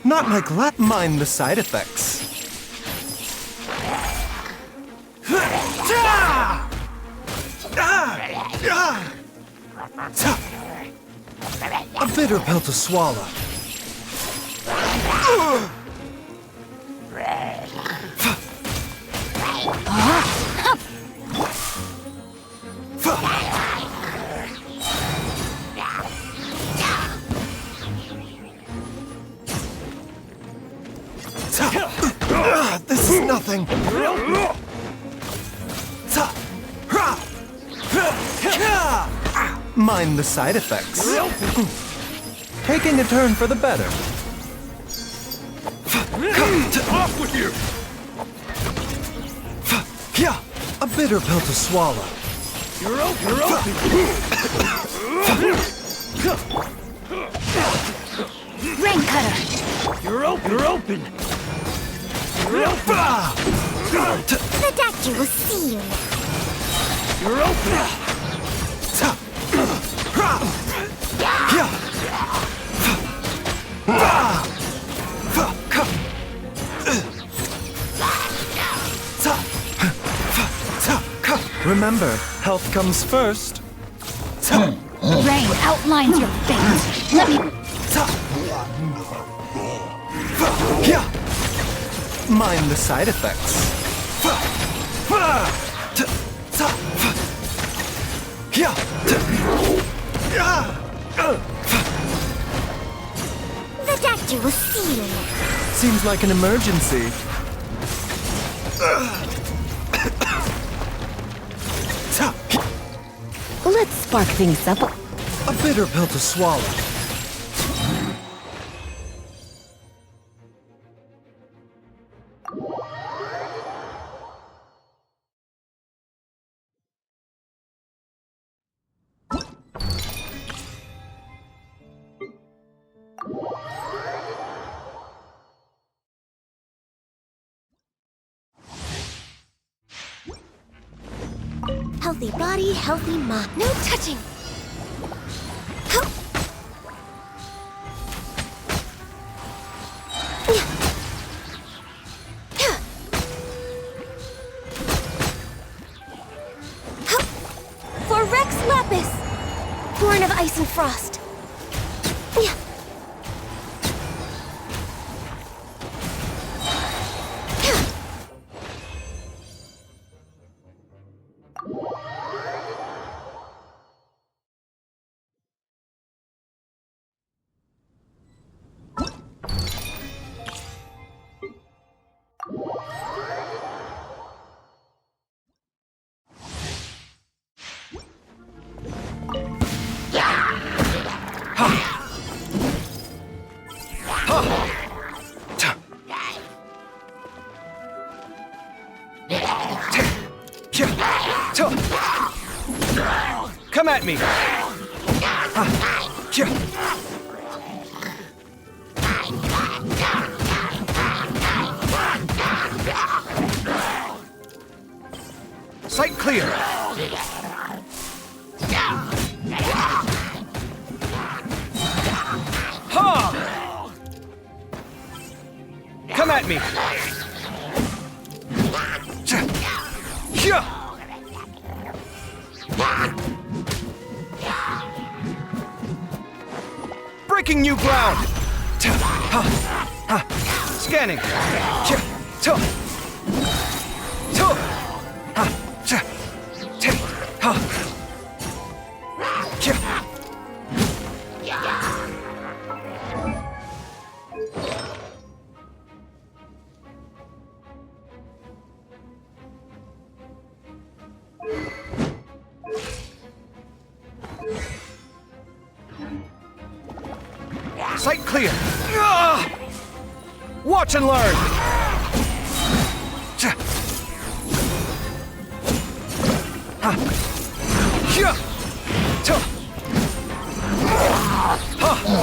Not my mind the side effects. A bitter pill to swallow. This is nothing. Mind the side effects. Taking a turn for the better. Off with you! A bitter pill to swallow. You're open! Rain cutter. You're open! The doctor will see you. You're open! Remember, health comes first. Rain outlines your fate. Let me... Mind the side effects. The doctor will see you. Seems like an emergency. Let's spark things up. A bitter pill to swallow. Healthy body, healthy mind. No touching. For Rex Lapis, born of ice and frost. Come at me! Sight clear! Ha! Come at me! Breaking new ground! Scanning! Sight clear! Watch and learn!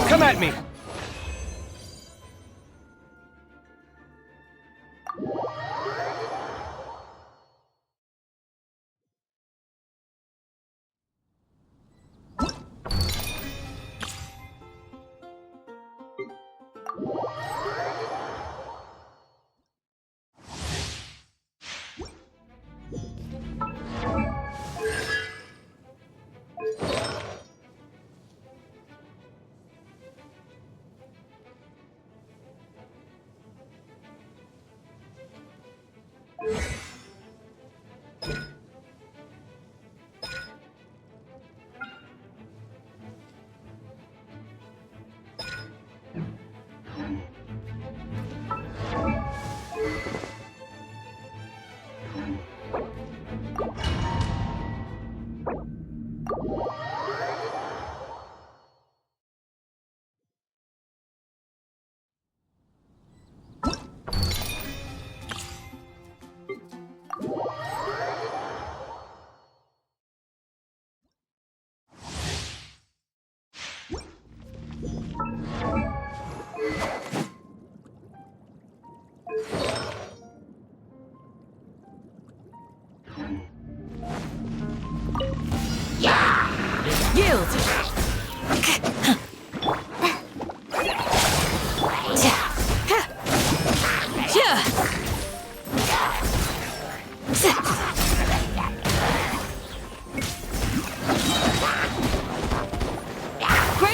Come at me!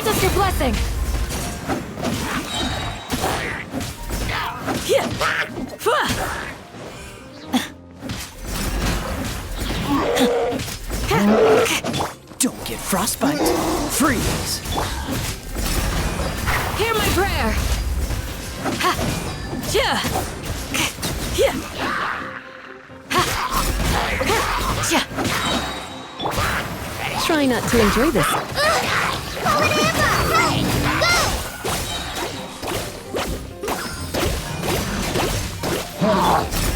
Grant us your blessing! Don't get frostbite. Freeze. Hear my prayer! Try not to enjoy this.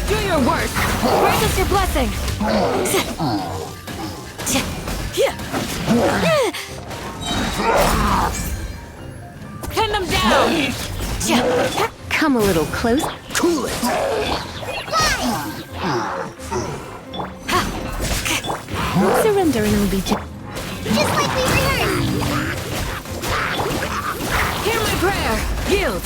Do your worst! Grant us your blessing! Pin them down! Come a little close. Cool it. Surrender and I'll be Just like we rehearsed! Hear my prayer! Yield!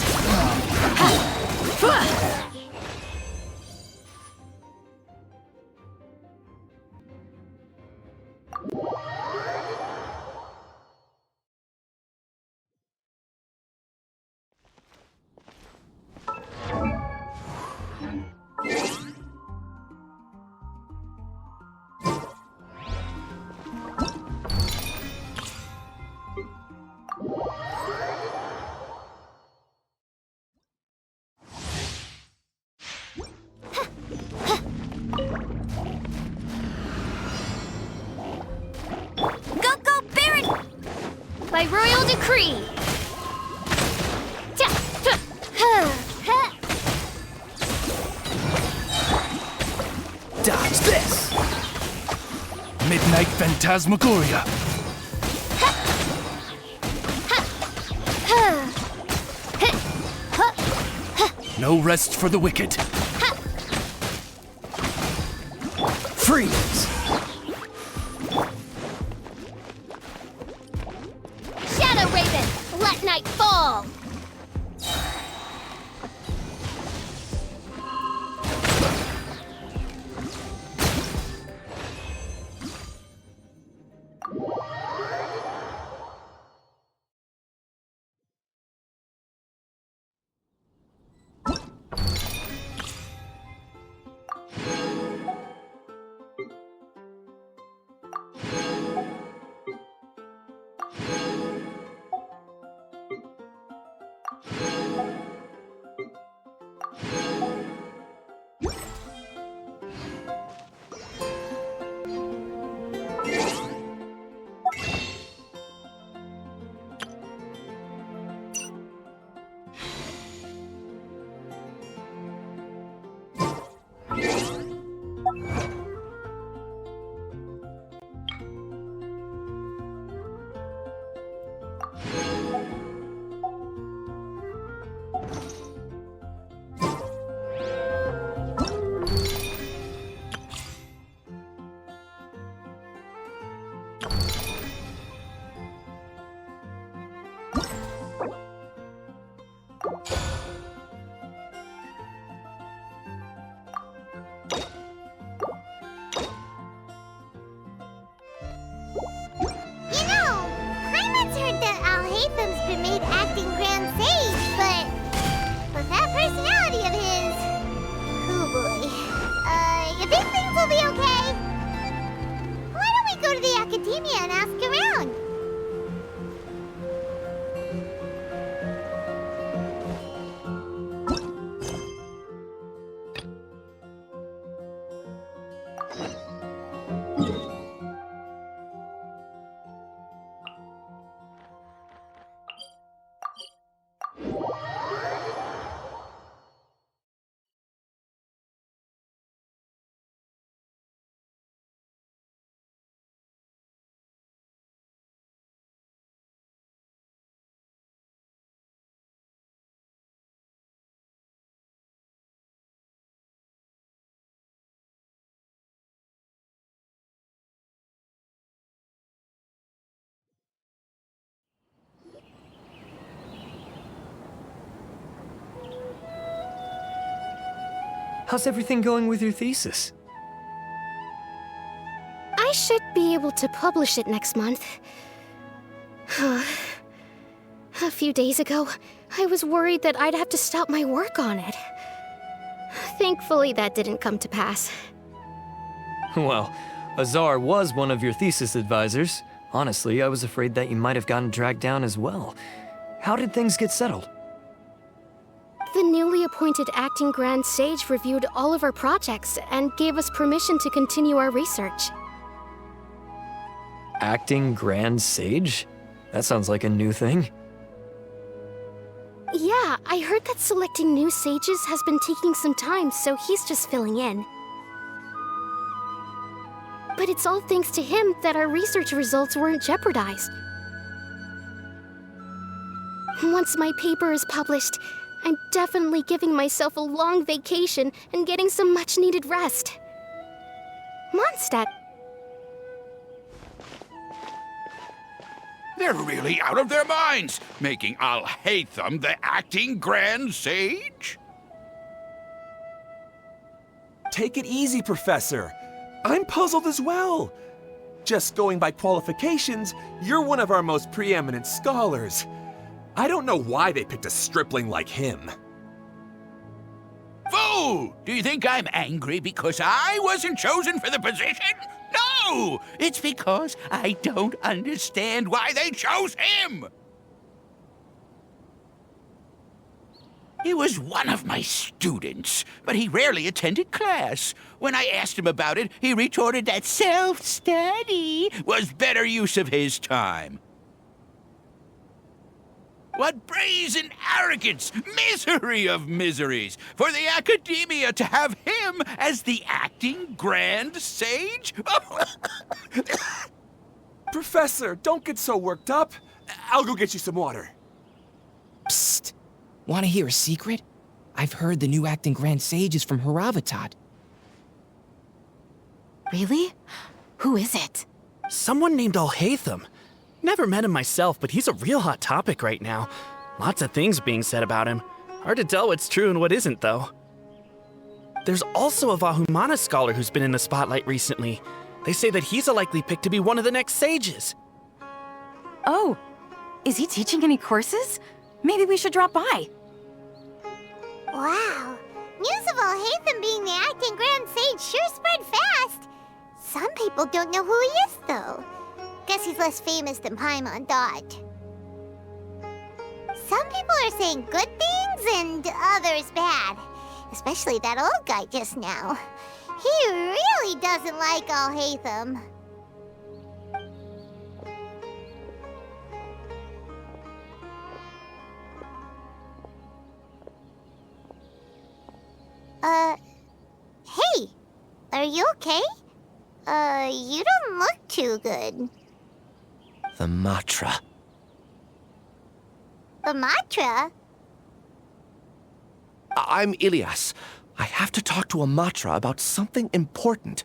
Go, Baron! By royal decree! Dodge this. Midnight Phantasmagoria. No rest for the wicked. Freeze. Shadow Raven, let night fall! You know, Heimat's heard that Al-Haytham's been made acting Grand Sage, but with that personality of his, oh boy, you think things will be okay? Why don't we go to the Academia and ask around? How's everything going with your thesis? I should be able to publish it next month. A few days ago, I was worried that I'd have to stop my work on it. Thankfully, that didn't come to pass. Well, Azar was one of your thesis advisors. Honestly, I was afraid that you might have gotten dragged down as well. How did things get settled? The newly appointed acting Grand Sage reviewed all of our projects and gave us permission to continue our research. Acting Grand Sage? That sounds like a new thing. Yeah, I heard that selecting new sages has been taking some time, so he's just filling in. But it's all thanks to him that our research results weren't jeopardized. Once my paper is published, I'm definitely giving myself a long vacation and getting some much-needed rest. Mondstadt. They're really out of their minds, making Al-Haytham the acting Grand Sage? Take it easy, Professor. I'm puzzled as well. Just going by qualifications, you're one of our most preeminent scholars. I don't know why they picked a stripling like him. Fool! Do you think I'm angry because I wasn't chosen for the position? No! It's because I don't understand why they chose him! He was one of my students, but he rarely attended class. When I asked him about it, he retorted that self-study was better use of his time. What brazen arrogance! Misery of miseries! For the academia to have him as the acting Grand Sage? Professor, don't get so worked up. I'll go get you some water. Psst. Want to hear a secret? I've heard the new acting Grand Sage is from Haravatat. Really? Who is it? Someone named Al-Haytham. Never met him myself, but he's a real hot topic right now. Lots of things being said about him. Hard to tell what's true and what isn't, though. There's also a Vahumana scholar who's been in the spotlight recently. They say that he's a likely pick to be one of the next sages. Oh, is he teaching any courses? Maybe we should drop by. Wow. News of Al-Haytham being the acting Grand Sage sure spread fast. Some people don't know who he is, though. Guess he's less famous than Paimon thought. Some people are saying good things and others bad. Especially that old guy just now. He really doesn't like Al-Haytham. Hey, are you okay? You don't look too good. The Matra. The Matra? I'm Ilias. I have to talk to a Matra about something important.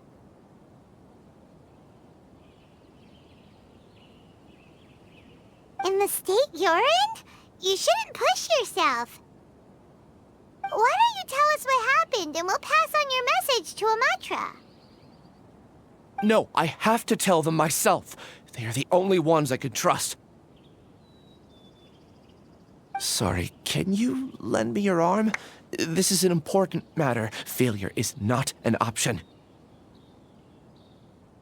In the state you're in? You shouldn't push yourself. Why don't you tell us what happened and we'll pass on your message to a Matra? No, I have to tell them myself. They are the only ones I could trust. Sorry, can you lend me your arm? This is an important matter. Failure is not an option.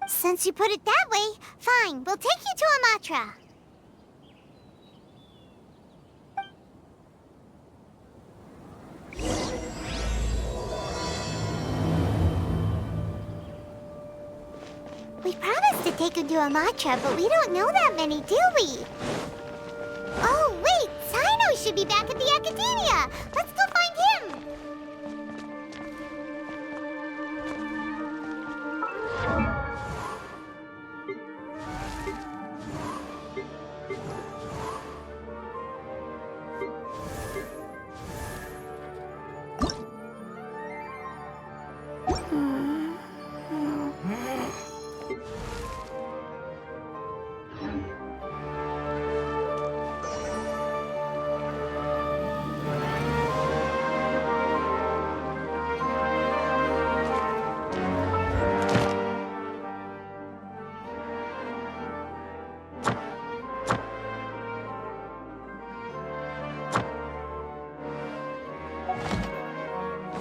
Since you put it that way, fine, we'll take you to a Matra. We promised to take him to a Matra, but we don't know that many, do we? Oh, wait! Sino should be back at the Academia! Let's go find him!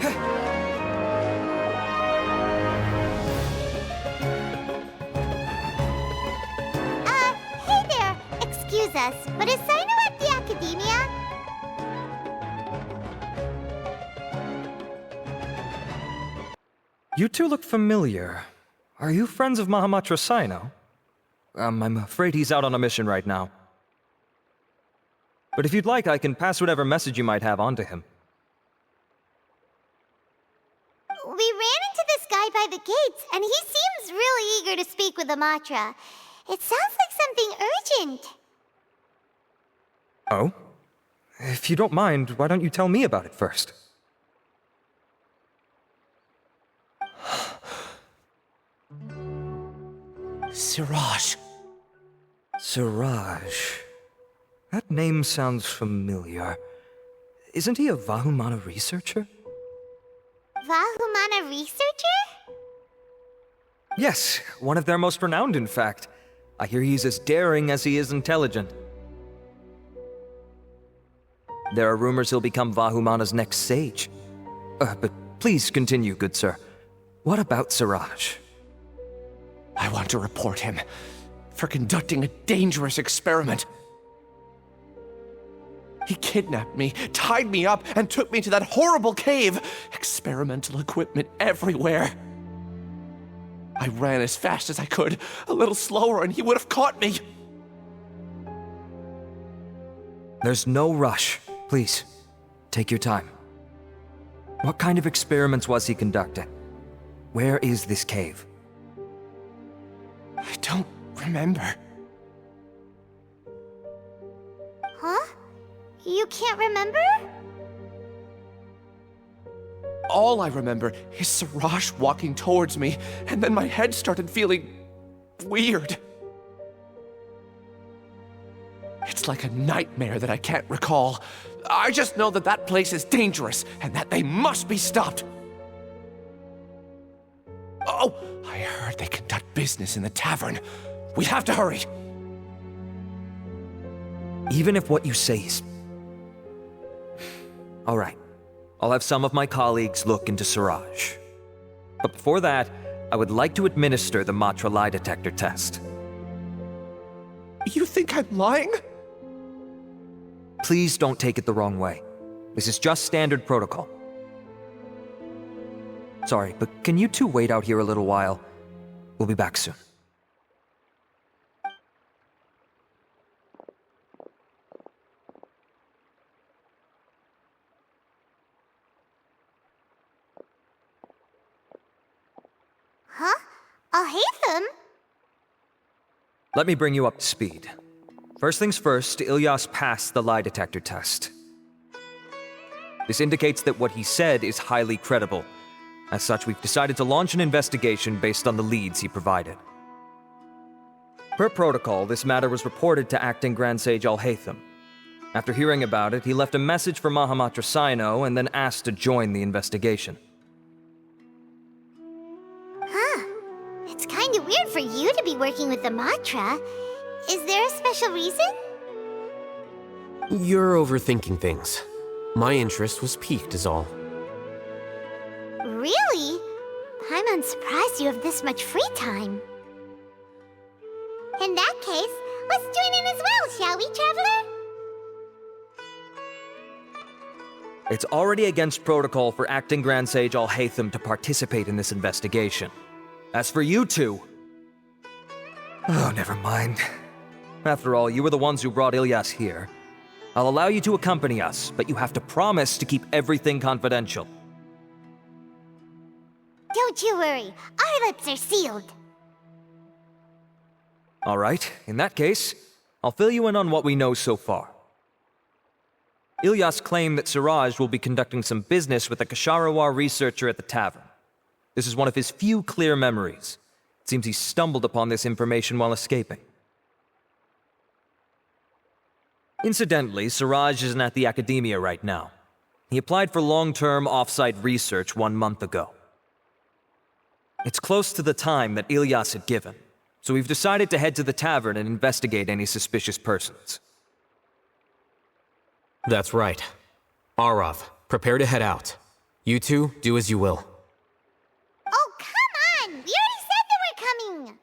Hey there. Excuse us, but is Sino at the Academia? You two look familiar. Are you friends of Mahamatra Sino? I'm afraid he's out on a mission right now. But if you'd like, I can pass whatever message you might have on to him. We ran into this guy by the gates, and he seems really eager to speak with Amatra. It sounds like something urgent. Oh? If you don't mind, why don't you tell me about it first? Siraj. Siraj. That name sounds familiar. Isn't he a Vahumana researcher? Vahumana researcher? Yes, one of their most renowned, in fact. I hear he's as daring as he is intelligent. There are rumors he'll become Vahumana's next sage. But please continue, good sir. What about Siraj? I want to report him for conducting a dangerous experiment. He kidnapped me, tied me up, and took me to that horrible cave. Experimental equipment everywhere. I ran as fast as I could, a little slower, and he would have caught me. There's no rush. Please, take your time. What kind of experiments was he conducting? Where is this cave? I don't remember. Huh? You can't remember? All I remember is Siraj walking towards me, and then my head started feeling weird. It's like a nightmare that I can't recall. I just know that that place is dangerous, and that they must be stopped. Oh, I heard they conduct business in the tavern. We have to hurry. Even if what you say is... All right. I'll have some of my colleagues look into Siraj. But before that, I would like to administer the Matra lie detector test. You think I'm lying? Please don't take it the wrong way. This is just standard protocol. Sorry, but can you two wait out here a little while? We'll be back soon. Huh? Al-hайтам? Let me bring you up to speed. First things first, Ilyas passed the lie detector test. This indicates that what he said is highly credible. As such, we've decided to launch an investigation based on the leads he provided. Per protocol, this matter was reported to Acting Grand Sage Al-hайтam. After hearing about it, he left a message for Mahamatra Sino and then asked to join the investigation. Huh. It's kinda weird for you to be working with the Matra. Is there a special reason? You're overthinking things. My interest was piqued is all. Really? I'm unsurprised you have this much free time. In that case, let's join in as well, shall we, Traveler? It's already against protocol for Acting Grand Sage Al-hайтam to participate in this investigation. As for you two... Oh, never mind. After all, you were the ones who brought Ilyas here. I'll allow you to accompany us, but you have to promise to keep everything confidential. Don't you worry, our lips are sealed. All right, in that case, I'll fill you in on what we know so far. Ilyas claimed that Siraj will be conducting some business with a Kasharawar researcher at the tavern. This is one of his few clear memories. It seems he stumbled upon this information while escaping. Incidentally, Siraj isn't at the Academia right now. He applied for long-term off-site research 1 month ago. It's close to the time that Ilyas had given, so we've decided to head to the tavern and investigate any suspicious persons. That's right. Arav, prepare to head out. You two, do as you will. Oh, come on! We already said that we're coming!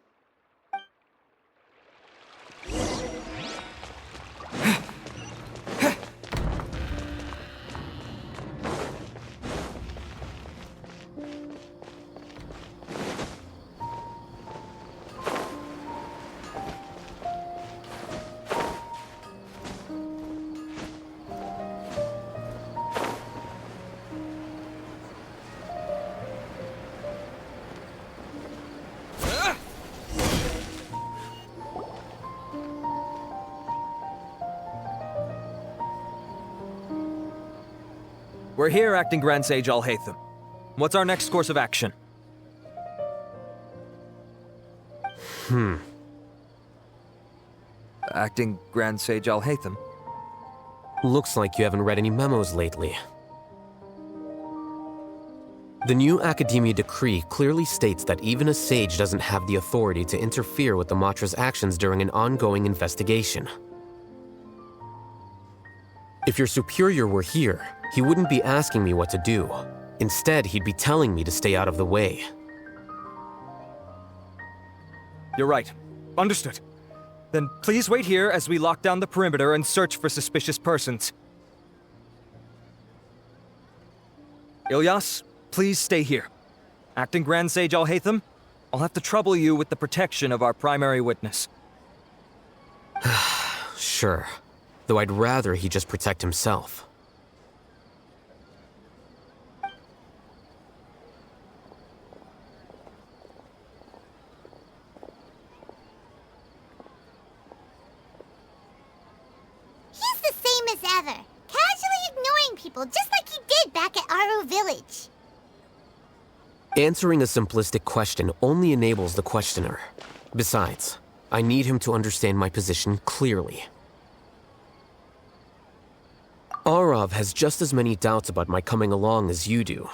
We're here, Acting Grand Sage Al-Haytham. What's our next course of action? Acting Grand Sage Al-Haytham? Looks like you haven't read any memos lately. The new Academia decree clearly states that even a sage doesn't have the authority to interfere with the Matra's actions during an ongoing investigation. If your superior were here, he wouldn't be asking me what to do. Instead, he'd be telling me to stay out of the way. You're right. Understood. Then please wait here as we lock down the perimeter and search for suspicious persons. Ilyas, please stay here. Acting Grand Sage Al-Haytham, I'll have to trouble you with the protection of our primary witness. Sure. Though I'd rather he just protect himself. He's the same as ever, casually ignoring people just like he did back at Aru Village. Answering a simplistic question only enables the questioner. Besides, I need him to understand my position clearly. Arav has just as many doubts about my coming along as you do.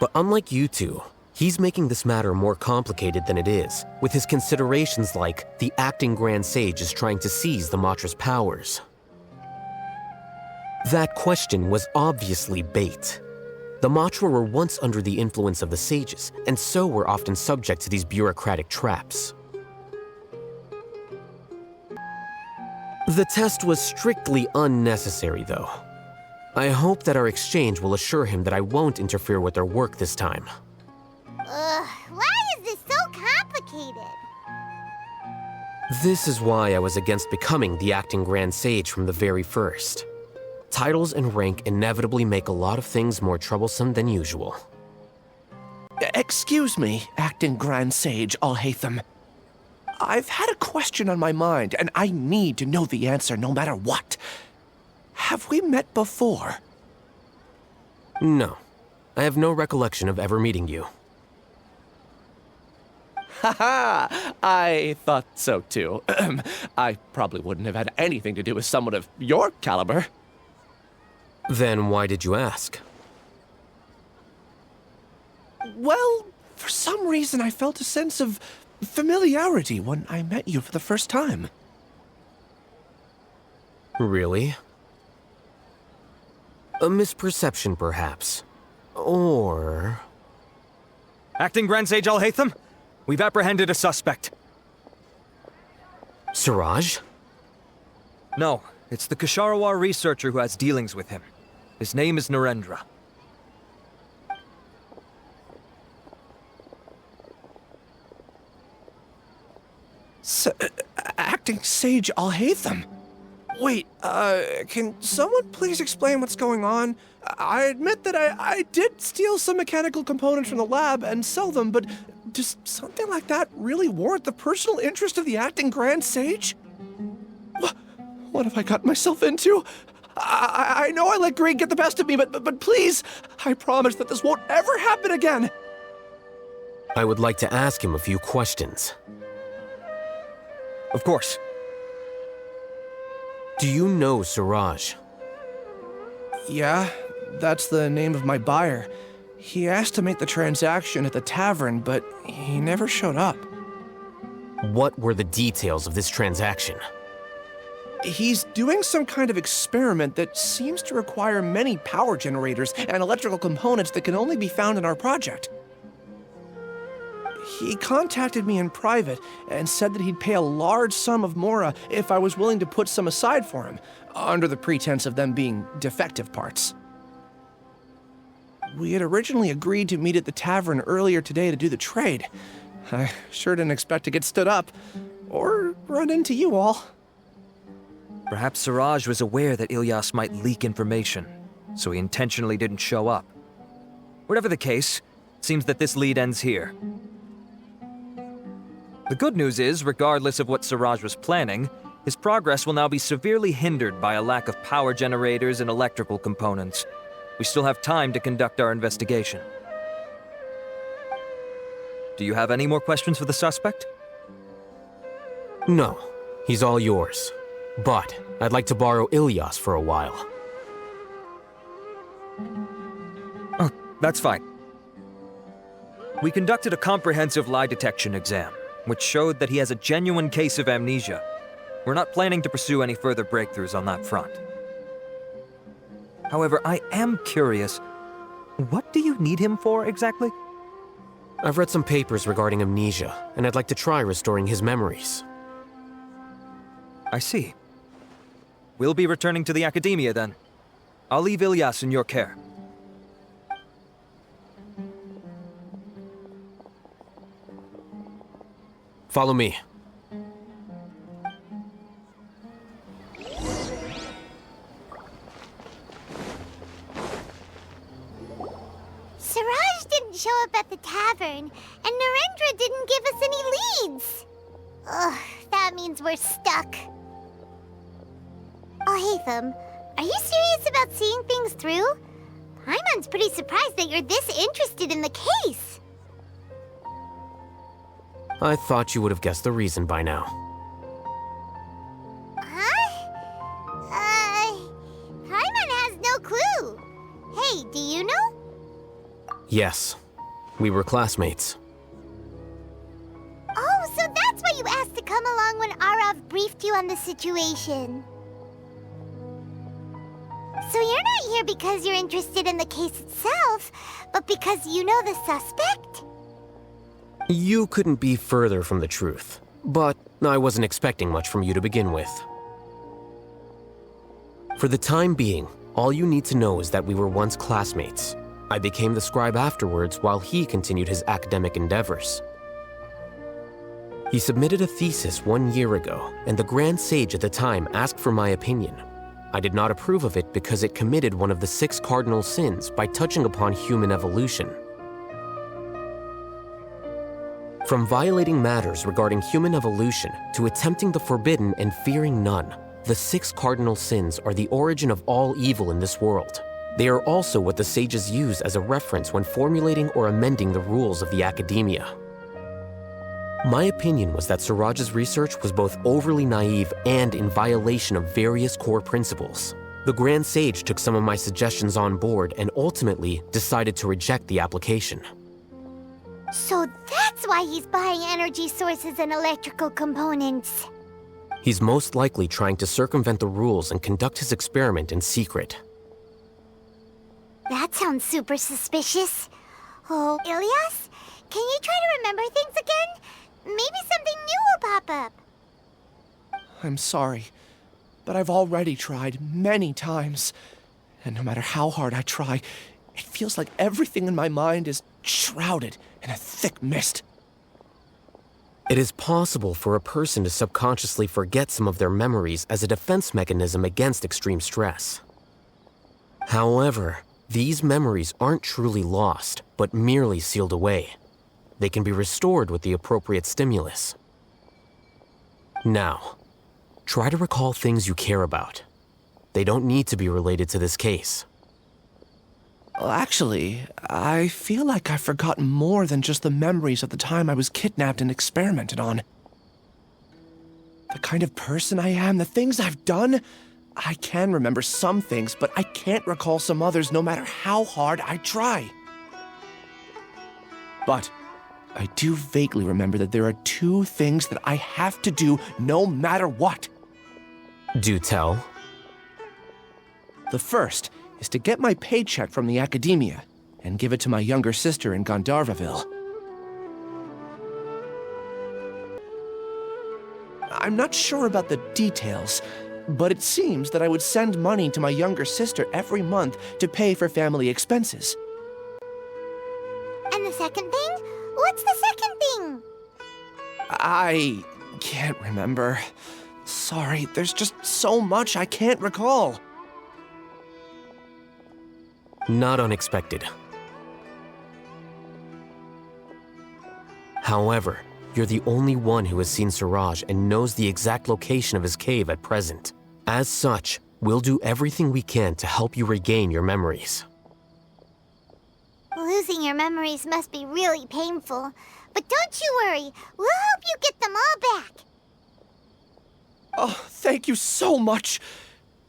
But unlike you two, he's making this matter more complicated than it is, with his considerations like the acting Grand Sage is trying to seize the Matra's powers. That question was obviously bait. The Matra were once under the influence of the sages, and so were often subject to these bureaucratic traps. The test was strictly unnecessary, though. I hope that our exchange will assure him that I won't interfere with their work this time. Why is this so complicated? This is why I was against becoming the acting Grand Sage from the very first. Titles and rank inevitably make a lot of things more troublesome than usual. Excuse me, acting Grand Sage Al-Haytham. I've had a question on my mind, and I need to know the answer no matter what. Have we met before? No. I have no recollection of ever meeting you. Haha! I thought so too. I probably wouldn't have had anything to do with someone of your caliber. Then why did you ask? Well, for some reason I felt a sense of familiarity when I met you for the first time. Really? A misperception, perhaps. Or... Acting Grand Sage Al-Haytham, we've apprehended a suspect. Siraj? No, it's the Ksharawar researcher who has dealings with him. His name is Narendra. Acting Sage Al-Haytham? Wait, can someone please explain what's going on? I admit that I did steal some mechanical components from the lab and sell them, but does something like that really warrant the personal interest of the acting Grand Sage? What have I gotten myself into? I know I let greed get the best of me, but please, I promise that this won't ever happen again. I would like to ask him a few questions. Of course. Do you know Siraj? Yeah, that's the name of my buyer. He asked to make the transaction at the tavern, but he never showed up. What were the details of this transaction? He's doing some kind of experiment that seems to require many power generators and electrical components that can only be found in our project. He contacted me in private and said that he'd pay a large sum of mora if I was willing to put some aside for him, under the pretense of them being defective parts. We had originally agreed to meet at the tavern earlier today to do the trade. I sure didn't expect to get stood up, or run into you all. Perhaps Siraj was aware that Ilyas might leak information, so he intentionally didn't show up. Whatever the case, it seems that this lead ends here. The good news is, regardless of what Siraj was planning, his progress will now be severely hindered by a lack of power generators and electrical components. We still have time to conduct our investigation. Do you have any more questions for the suspect? No, he's all yours. But I'd like to borrow Ilyas for a while. Oh, that's fine. We conducted a comprehensive lie detection exam, which showed that he has a genuine case of amnesia. We're not planning to pursue any further breakthroughs on that front. However, I am curious, what do you need him for exactly? I've read some papers regarding amnesia, and I'd like to try restoring his memories. I see. We'll be returning to the Academia then. I'll leave Ilyas in your care. Follow me. Siraj didn't show up at the tavern, and Narendra didn't give us any leads. Ugh, that means we're stuck. Al-Haytham, are you serious about seeing things through? Paimon's pretty surprised that you're this interested in the case. I thought you would have guessed the reason by now. Huh? Paimon has no clue. Hey, do you know? Yes, we were classmates. Oh, so that's why you asked to come along when Arav briefed you on the situation. So you're not here because you're interested in the case itself, but because you know the suspect? You couldn't be further from the truth, but I wasn't expecting much from you to begin with. For the time being, all you need to know is that we were once classmates. I became the scribe afterwards while he continued his academic endeavors. He submitted a thesis 1 year ago, and the Grand Sage at the time asked for my opinion. I did not approve of it because it committed one of the 6 cardinal sins by touching upon human evolution. From violating matters regarding human evolution to attempting the forbidden and fearing none, the 6 cardinal sins are the origin of all evil in this world. They are also what the sages use as a reference when formulating or amending the rules of the Academia. My opinion was that Siraj's research was both overly naive and in violation of various core principles. The Grand Sage took some of my suggestions on board and ultimately decided to reject the application. So that's why he's buying energy sources and electrical components. He's most likely trying to circumvent the rules and conduct his experiment in secret. That sounds super suspicious. Oh, Ilyas, can you try to remember things again? Maybe something new will pop up. I'm sorry, but I've already tried many times. And no matter how hard I try, it feels like everything in my mind is shrouded in a thick mist. It is possible for a person to subconsciously forget some of their memories as a defense mechanism against extreme stress. However, these memories aren't truly lost, but merely sealed away. They can be restored with the appropriate stimulus. Now, try to recall things you care about. They don't need to be related to this case. Well, actually, I feel like I've forgotten more than just the memories of the time I was kidnapped and experimented on. The kind of person I am, the things I've done, I can remember some things, but I can't recall some others no matter how hard I try. But I do vaguely remember that there are 2 things that I have to do no matter what. Do tell. The first is to get my paycheck from the academia and give it to my younger sister in Gandharvaville. I'm not sure about the details, but it seems that I would send money to my younger sister every month to pay for family expenses. And the second thing? What's the second thing? I can't remember. Sorry, there's just so much I can't recall. Not unexpected. However, you're the only one who has seen Suraj and knows the exact location of his cave at present. As such, we'll do everything we can to help you regain your memories. Losing your memories must be really painful. But don't you worry, we'll help you get them all back. Oh, thank you so much.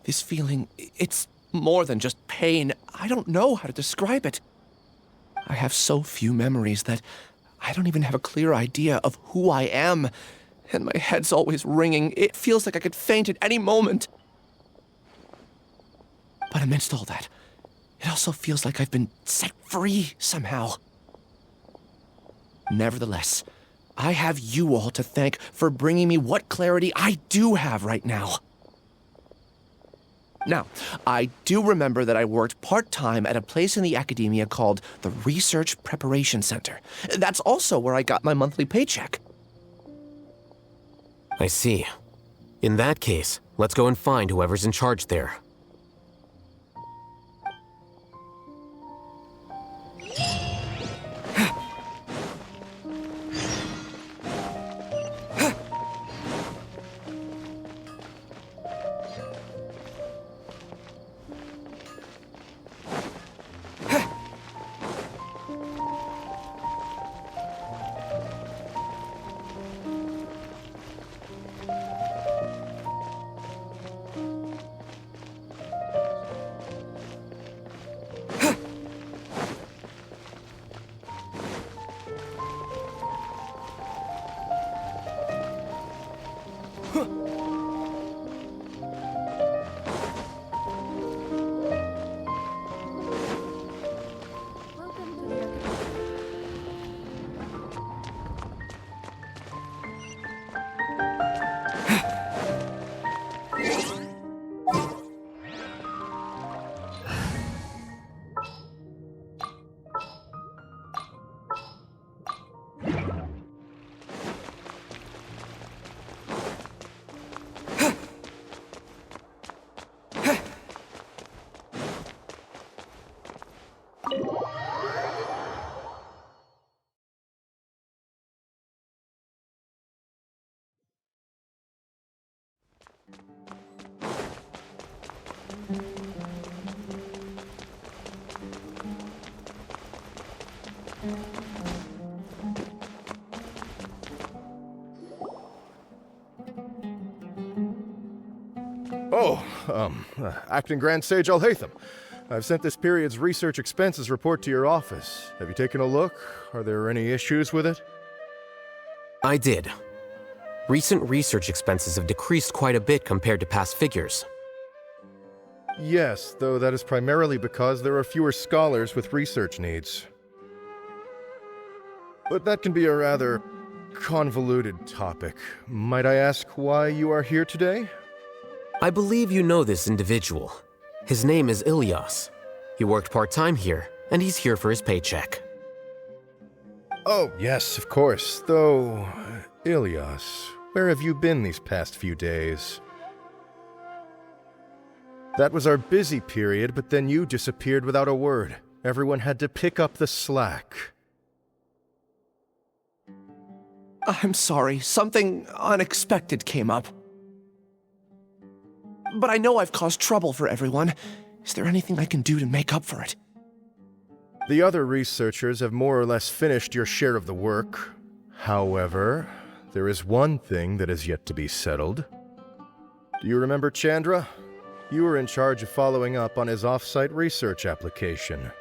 This feeling, it's more than just pain. I don't know how to describe it. I have so few memories that I don't even have a clear idea of who I am. And my head's always ringing. It feels like I could faint at any moment. But amidst all that, it also feels like I've been set free somehow. Nevertheless, I have you all to thank for bringing me what clarity I do have right now. Now, I do remember that I worked part-time at a place in the academia called the Research Preparation Center. That's also where I got my monthly paycheck. I see. In that case, let's go and find whoever's in charge there. Acting Grand Sage Al-Haytham. I've sent this period's research expenses report to your office. Have you taken a look? Are there any issues with it? I did. Recent research expenses have decreased quite a bit compared to past figures. Yes, though that is primarily because there are fewer scholars with research needs. But that can be a rather convoluted topic. Might I ask why you are here today? I believe you know this individual. His name is Ilyas. He worked part-time here, and he's here for his paycheck. Oh, yes, of course. Though, Ilyas, where have you been these past few days? That was our busy period, but then you disappeared without a word. Everyone had to pick up the slack. I'm sorry, something unexpected came up. But I know I've caused trouble for everyone. Is there anything I can do to make up for it? The other researchers have more or less finished your share of the work. However, there is one thing that is yet to be settled. Do you remember Chandra? You were in charge of following up on his off-site research application.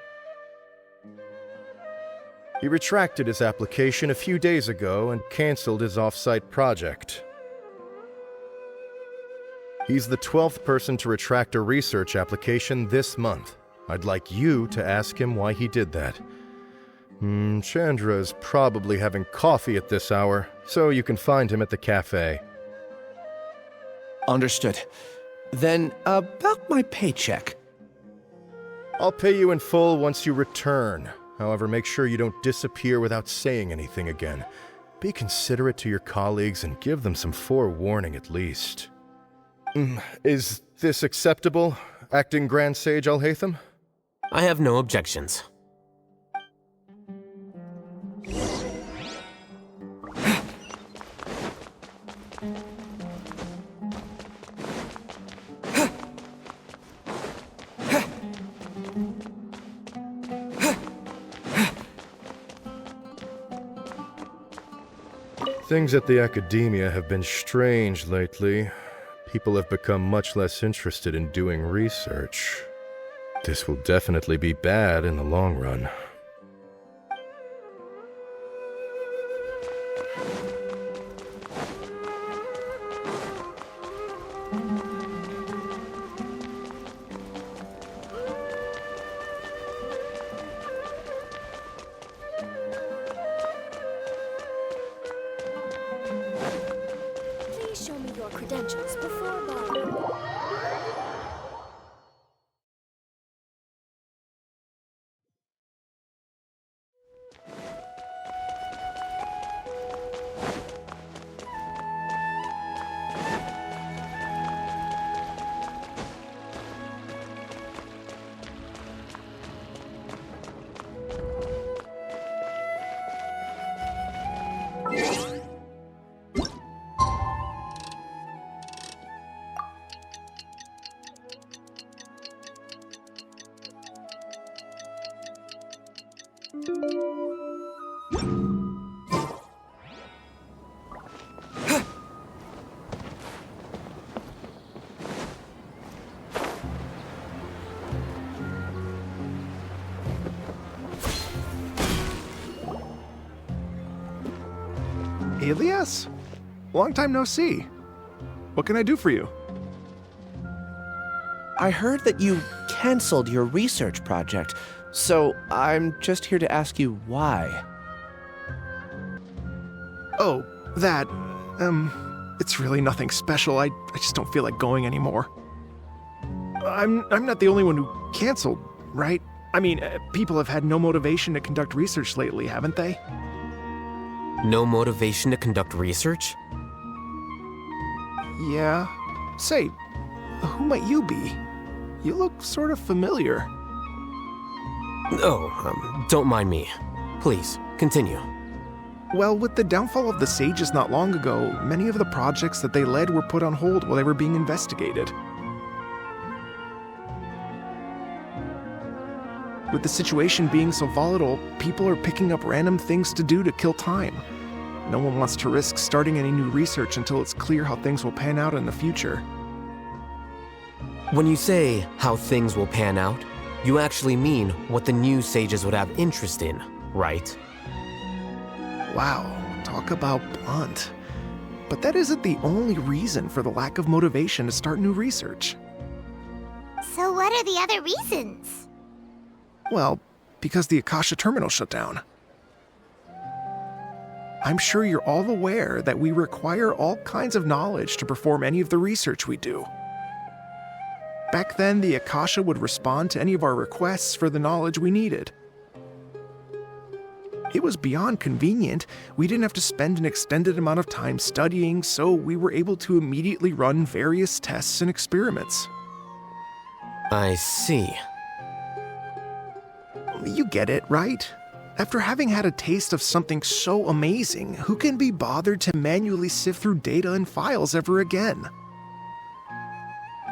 He retracted his application a few days ago and canceled his off-site project. He's the 12th person to retract a research application this month. I'd like you to ask him why he did that. Chandra is probably having coffee at this hour, so you can find him at the cafe. Understood. Then, about my paycheck. I'll pay you in full once you return. However, make sure you don't disappear without saying anything again. Be considerate to your colleagues and give them some forewarning at least. Is this acceptable, Acting Grand Sage Al-Haytham? I have no objections. Things at the academia have been strange lately. People have become much less interested in doing research. This will definitely be bad in the long run. Please show me your credentials before ball. Alias? Long time no see. What can I do for you? I heard that you canceled your research project, so I'm just here to ask you why. Oh, that. It's really nothing special. I just don't feel like going anymore. I'm not the only one who canceled, right? I mean, people have had no motivation to conduct research lately, haven't they? No motivation to conduct research? Yeah. Say, who might you be? You look sort of familiar. Oh, don't mind me. Please, continue. Well, with the downfall of the sages not long ago, many of the projects that they led were put on hold while they were being investigated. With the situation being so volatile, people are picking up random things to do to kill time. No one wants to risk starting any new research until it's clear how things will pan out in the future. When you say how things will pan out, you actually mean what the new sages would have interest in, right? Wow, talk about blunt. But that isn't the only reason for the lack of motivation to start new research. So what are the other reasons? Well, because the Akasha terminal shut down. I'm sure you're all aware that we require all kinds of knowledge to perform any of the research we do. Back then, the Akasha would respond to any of our requests for the knowledge we needed. It was beyond convenient. We didn't have to spend an extended amount of time studying, so we were able to immediately run various tests and experiments. I see. You get it, right? After having had a taste of something so amazing, who can be bothered to manually sift through data and files ever again?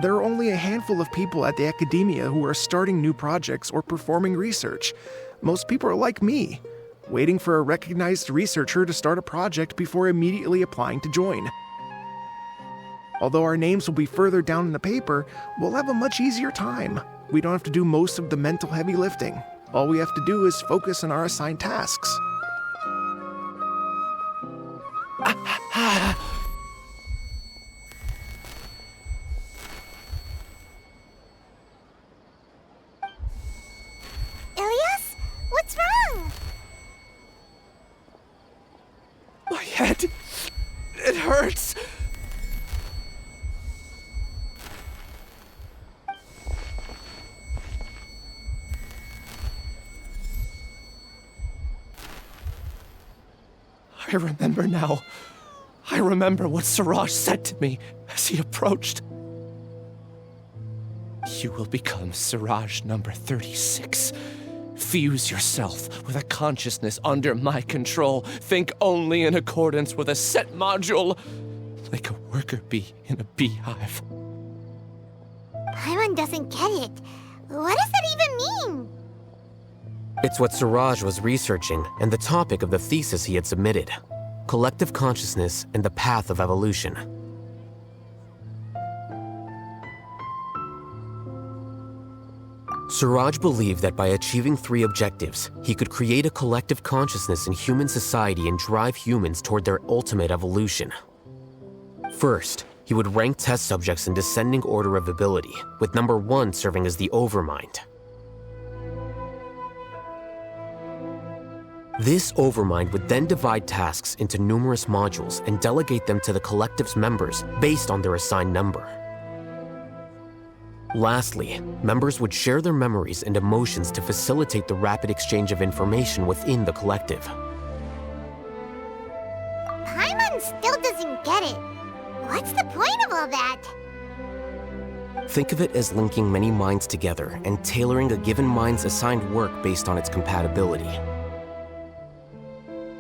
There are only a handful of people at the academia who are starting new projects or performing research. Most people are like me, waiting for a recognized researcher to start a project before immediately applying to join. Although our names will be further down in the paper, we'll have a much easier time. We don't have to do most of the mental heavy lifting. All we have to do is focus on our assigned tasks. I remember now. I remember what Siraj said to me as he approached. You will become Siraj number 36. Fuse yourself with a consciousness under my control. Think only in accordance with a set module, like a worker bee in a beehive. Paimon doesn't get it. What does that even mean? It's what Siraj was researching and the topic of the thesis he had submitted. Collective consciousness and the path of evolution. Siraj believed that by achieving 3 objectives, he could create a collective consciousness in human society and drive humans toward their ultimate evolution. First, he would rank test subjects in descending order of ability, with number 1 serving as the overmind. This overmind would then divide tasks into numerous modules and delegate them to the collective's members based on their assigned number. Lastly, members would share their memories and emotions to facilitate the rapid exchange of information within the collective. Paimon still doesn't get it. What's the point of all that? Think of it as linking many minds together and tailoring a given mind's assigned work based on its compatibility.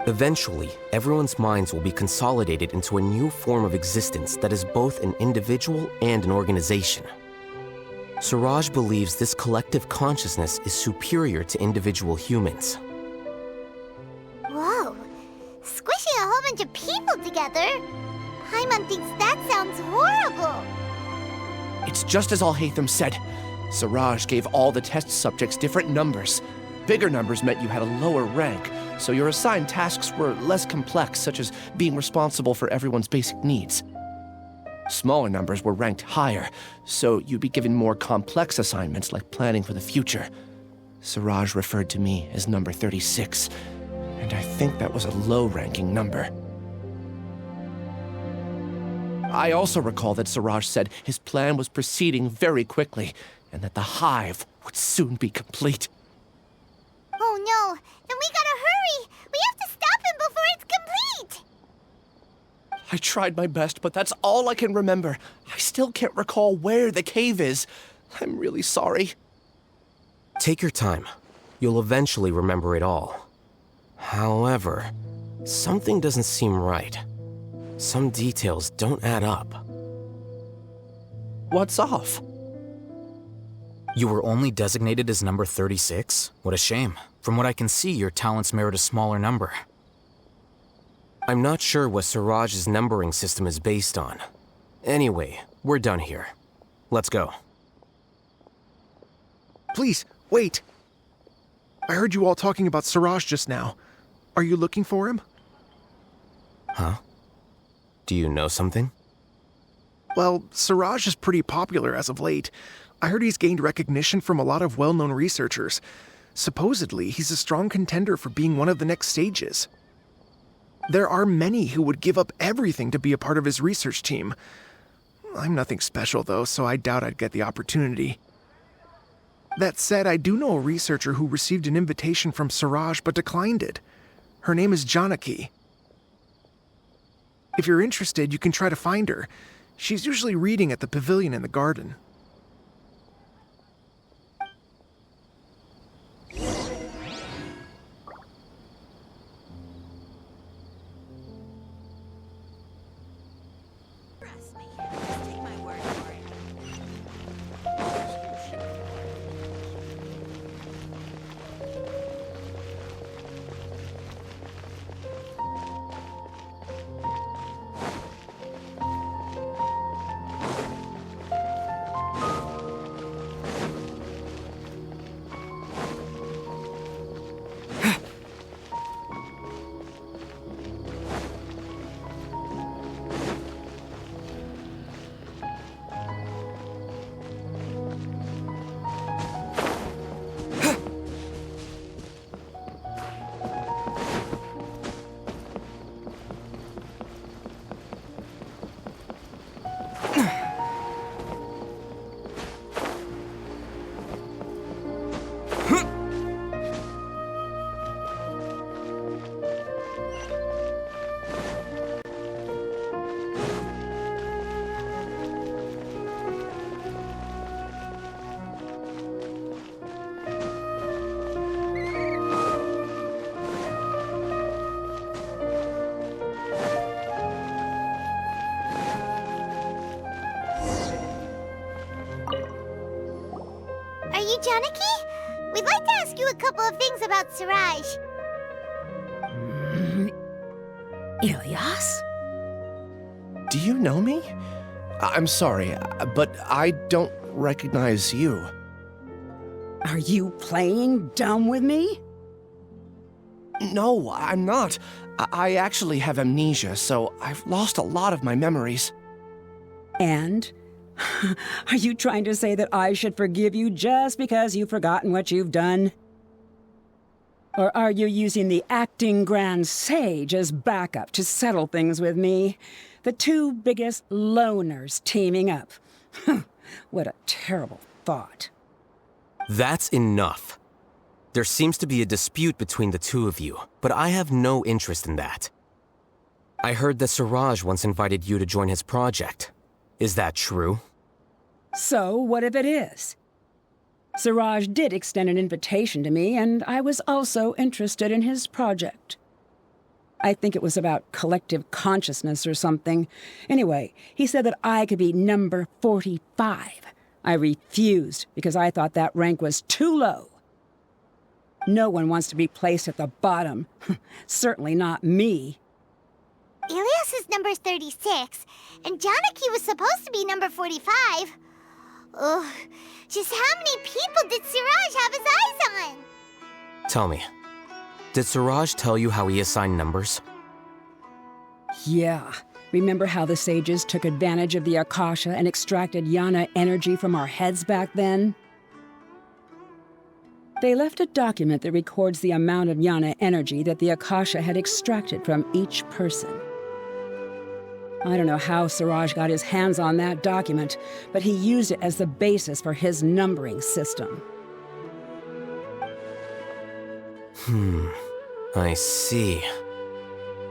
Eventually, everyone's minds will be consolidated into a new form of existence that is both an individual and an organization. Siraj believes this collective consciousness is superior to individual humans. Whoa. Squishing a whole bunch of people together? Paimon thinks that sounds horrible. It's just as Al-Haytham said. Siraj gave all the test subjects different numbers. Bigger numbers meant you had a lower rank, so your assigned tasks were less complex, such as being responsible for everyone's basic needs. Smaller numbers were ranked higher, so you'd be given more complex assignments like planning for the future. Siraj referred to me as number 36, and I think that was a low-ranking number. I also recall that Siraj said his plan was proceeding very quickly, and that the hive would soon be complete. Oh no, then we gotta hurry! We have to stop him before it's complete! I tried my best, but that's all I can remember. I still can't recall where the cave is. I'm really sorry. Take your time. You'll eventually remember it all. However, something doesn't seem right. Some details don't add up. What's off? You were only designated as number 36? What a shame. From what I can see, your talents merit a smaller number. I'm not sure what Siraj's numbering system is based on. Anyway, we're done here. Let's go. Please, wait. I heard you all talking about Siraj just now. Are you looking for him? Huh? Do you know something? Well, Siraj is pretty popular as of late. I heard he's gained recognition from a lot of well-known researchers. Supposedly, he's a strong contender for being one of the next sages. There are many who would give up everything to be a part of his research team. I'm nothing special, though, so I doubt I'd get the opportunity. That said, I do know a researcher who received an invitation from Siraj but declined it. Her name is Janaki. If you're interested, you can try to find her. She's usually reading at the pavilion in the garden. you, Janaki? We'd like to ask you a couple of things about Siraj. Ilyas? Do you know me? I'm sorry, but I don't recognize you. Are you playing dumb with me? No, I'm not. I actually have amnesia, so I've lost a lot of my memories. And? Are you trying to say that I should forgive you just because you've forgotten what you've done? Or are you using the acting Grand Sage as backup to settle things with me? The two biggest loners teaming up. What a terrible thought. That's enough. There seems to be a dispute between the two of you, but I have no interest in that. I heard that Siraj once invited you to join his project. Is that true? So, what if it is? Siraj did extend an invitation to me, and I was also interested in his project. I think it was about collective consciousness or something. Anyway, he said that I could be number 45. I refused because I thought that rank was too low. No one wants to be placed at the bottom. Certainly not me. Ilyas is number 36, and Janaki was supposed to be number 45. Ugh, just how many people did Siraj have his eyes on? Tell me, did Siraj tell you how he assigned numbers? Yeah. Remember how the sages took advantage of the Akasha and extracted Yana energy from our heads back then? They left a document that records the amount of Yana energy that the Akasha had extracted from each person. I don't know how Siraj got his hands on that document, but he used it as the basis for his numbering system. I see.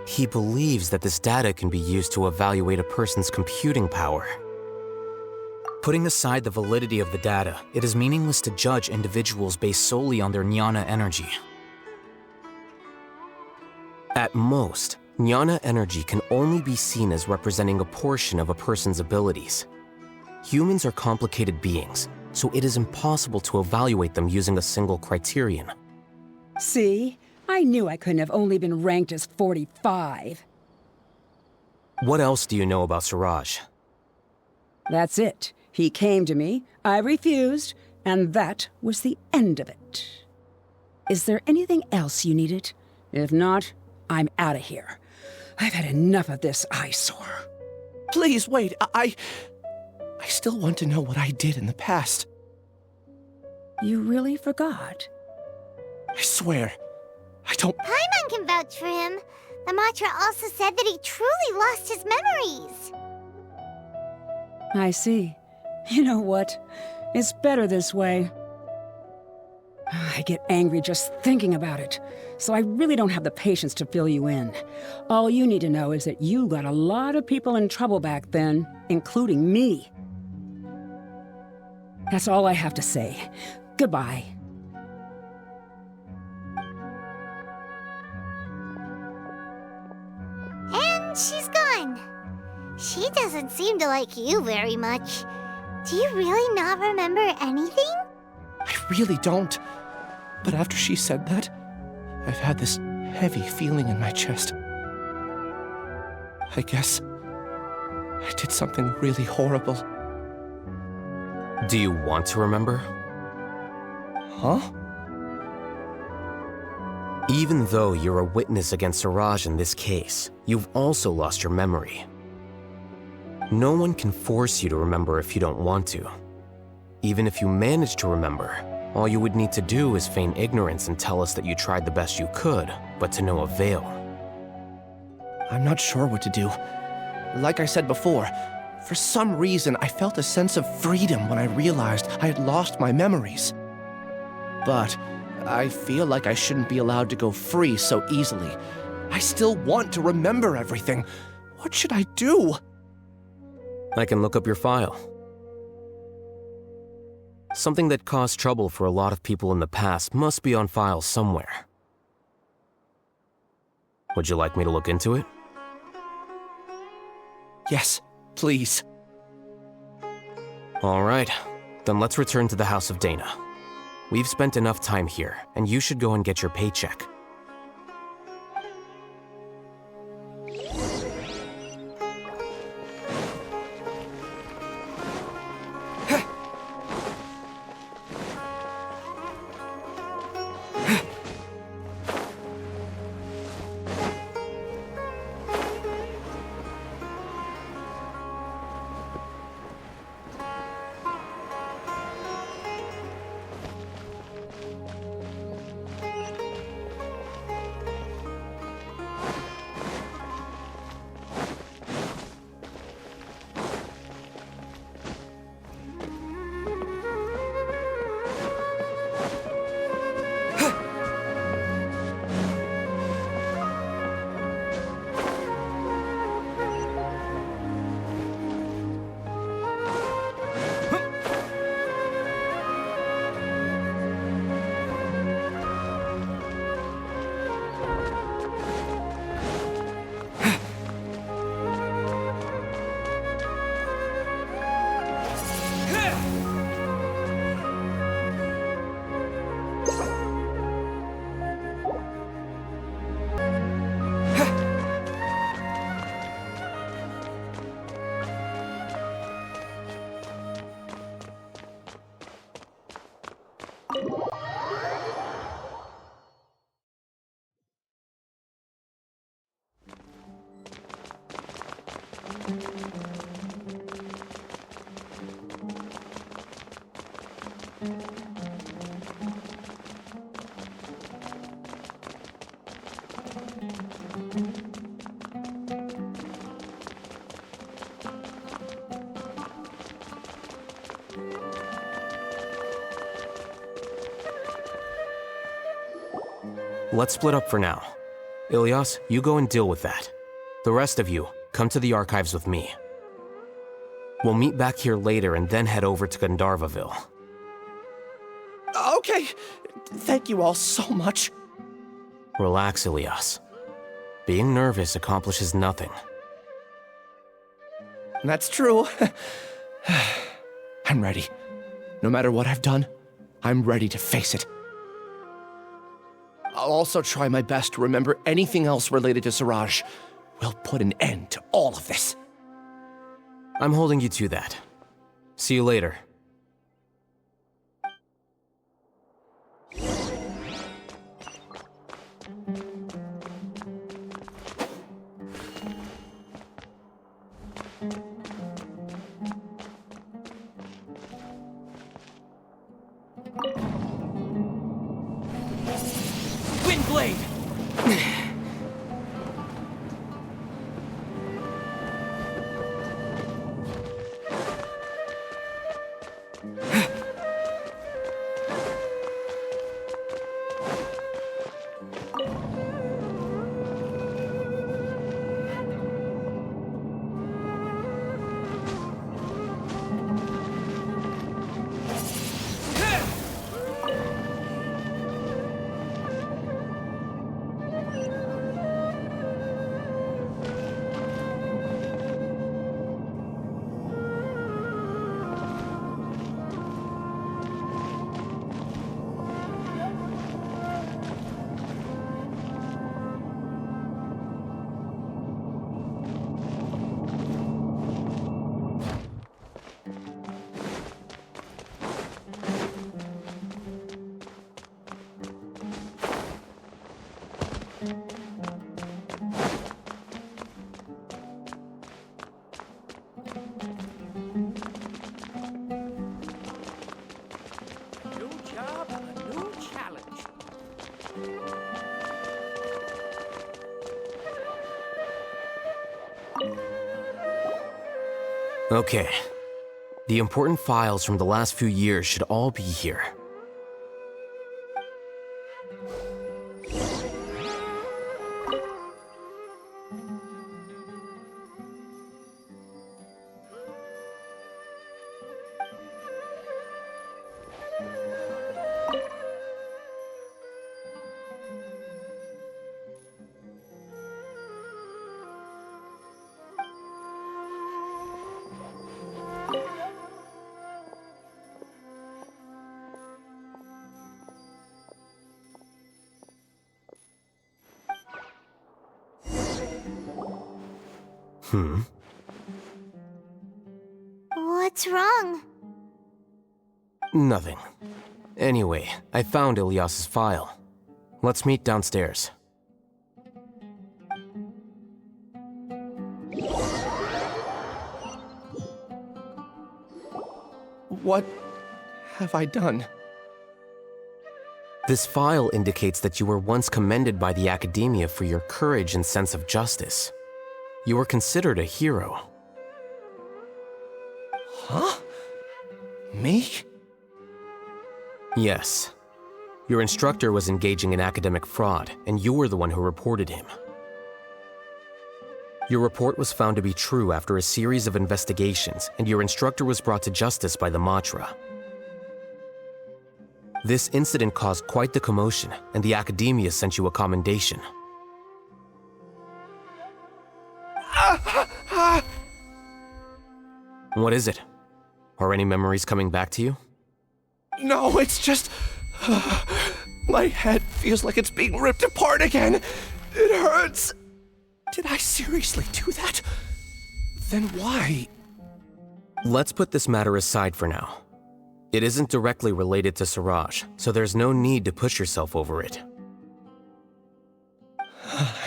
He believes that this data can be used to evaluate a person's computing power. Putting aside the validity of the data, it is meaningless to judge individuals based solely on their jnana energy. At most, jnana energy can only be seen as representing a portion of a person's abilities. Humans are complicated beings, so it is impossible to evaluate them using a single criterion. See? I knew I couldn't have only been ranked as 45. What else do you know about Siraj? That's it. He came to me, I refused, and that was the end of it. Is there anything else you needed? If not, I'm out of here. I've had enough of this eyesore. Please, wait, I still want to know what I did in the past. You really forgot? I swear, I don't... Paimon can vouch for him. The mantra also said that he truly lost his memories. I see. You know what? It's better this way. I get angry just thinking about it, so I really don't have the patience to fill you in. All you need to know is that you got a lot of people in trouble back then, including me. That's all I have to say. Goodbye. And she's gone. She doesn't seem to like you very much. Do you really not remember anything? I really don't. But after she said that, I've had this heavy feeling in my chest. I guess I did something really horrible. Do you want to remember? Huh? Even though you're a witness against Siraj in this case, you've also lost your memory. No one can force you to remember if you don't want to. Even if you manage to remember, all you would need to do is feign ignorance and tell us that you tried the best you could, but to no avail. I'm not sure what to do. Like I said before, for some reason I felt a sense of freedom when I realized I had lost my memories. But I feel like I shouldn't be allowed to go free so easily. I still want to remember everything. What should I do? I can look up your file. Something that caused trouble for a lot of people in the past must be on file somewhere. Would you like me to look into it? Yes, please. All right, then let's return to the House of Dana. We've spent enough time here, and you should go and get your paycheck. Let's split up for now. Ilyas, you go and deal with that. The rest of you, come to the archives with me. We'll meet back here later and then head over to Gandharvaville. Okay. Thank you all so much. Relax, Ilyas. Being nervous accomplishes nothing. That's true. I'm ready. No matter what I've done, I'm ready to face it. I'll also try my best to remember anything else related to Suraj. We'll put an end to all of this. I'm holding you to that. See you later. Windblade! Okay. The important files from the last few years should all be here. What's wrong? Nothing. Anyway, I found Ilyas's file. Let's meet downstairs. What have I done? This file indicates that you were once commended by the Academia for your courage and sense of justice. You were considered a hero. Huh? Me? Yes. Your instructor was engaging in academic fraud, and you were the one who reported him. Your report was found to be true after a series of investigations, and your instructor was brought to justice by the Matra. This incident caused quite the commotion, and the Academia sent you a commendation. What is it? Are any memories coming back to you? No, it's just... my head feels like it's being ripped apart again. It hurts. Did I seriously do that? Then why? Let's put this matter aside for now. It isn't directly related to Siraj, so there's no need to push yourself over it.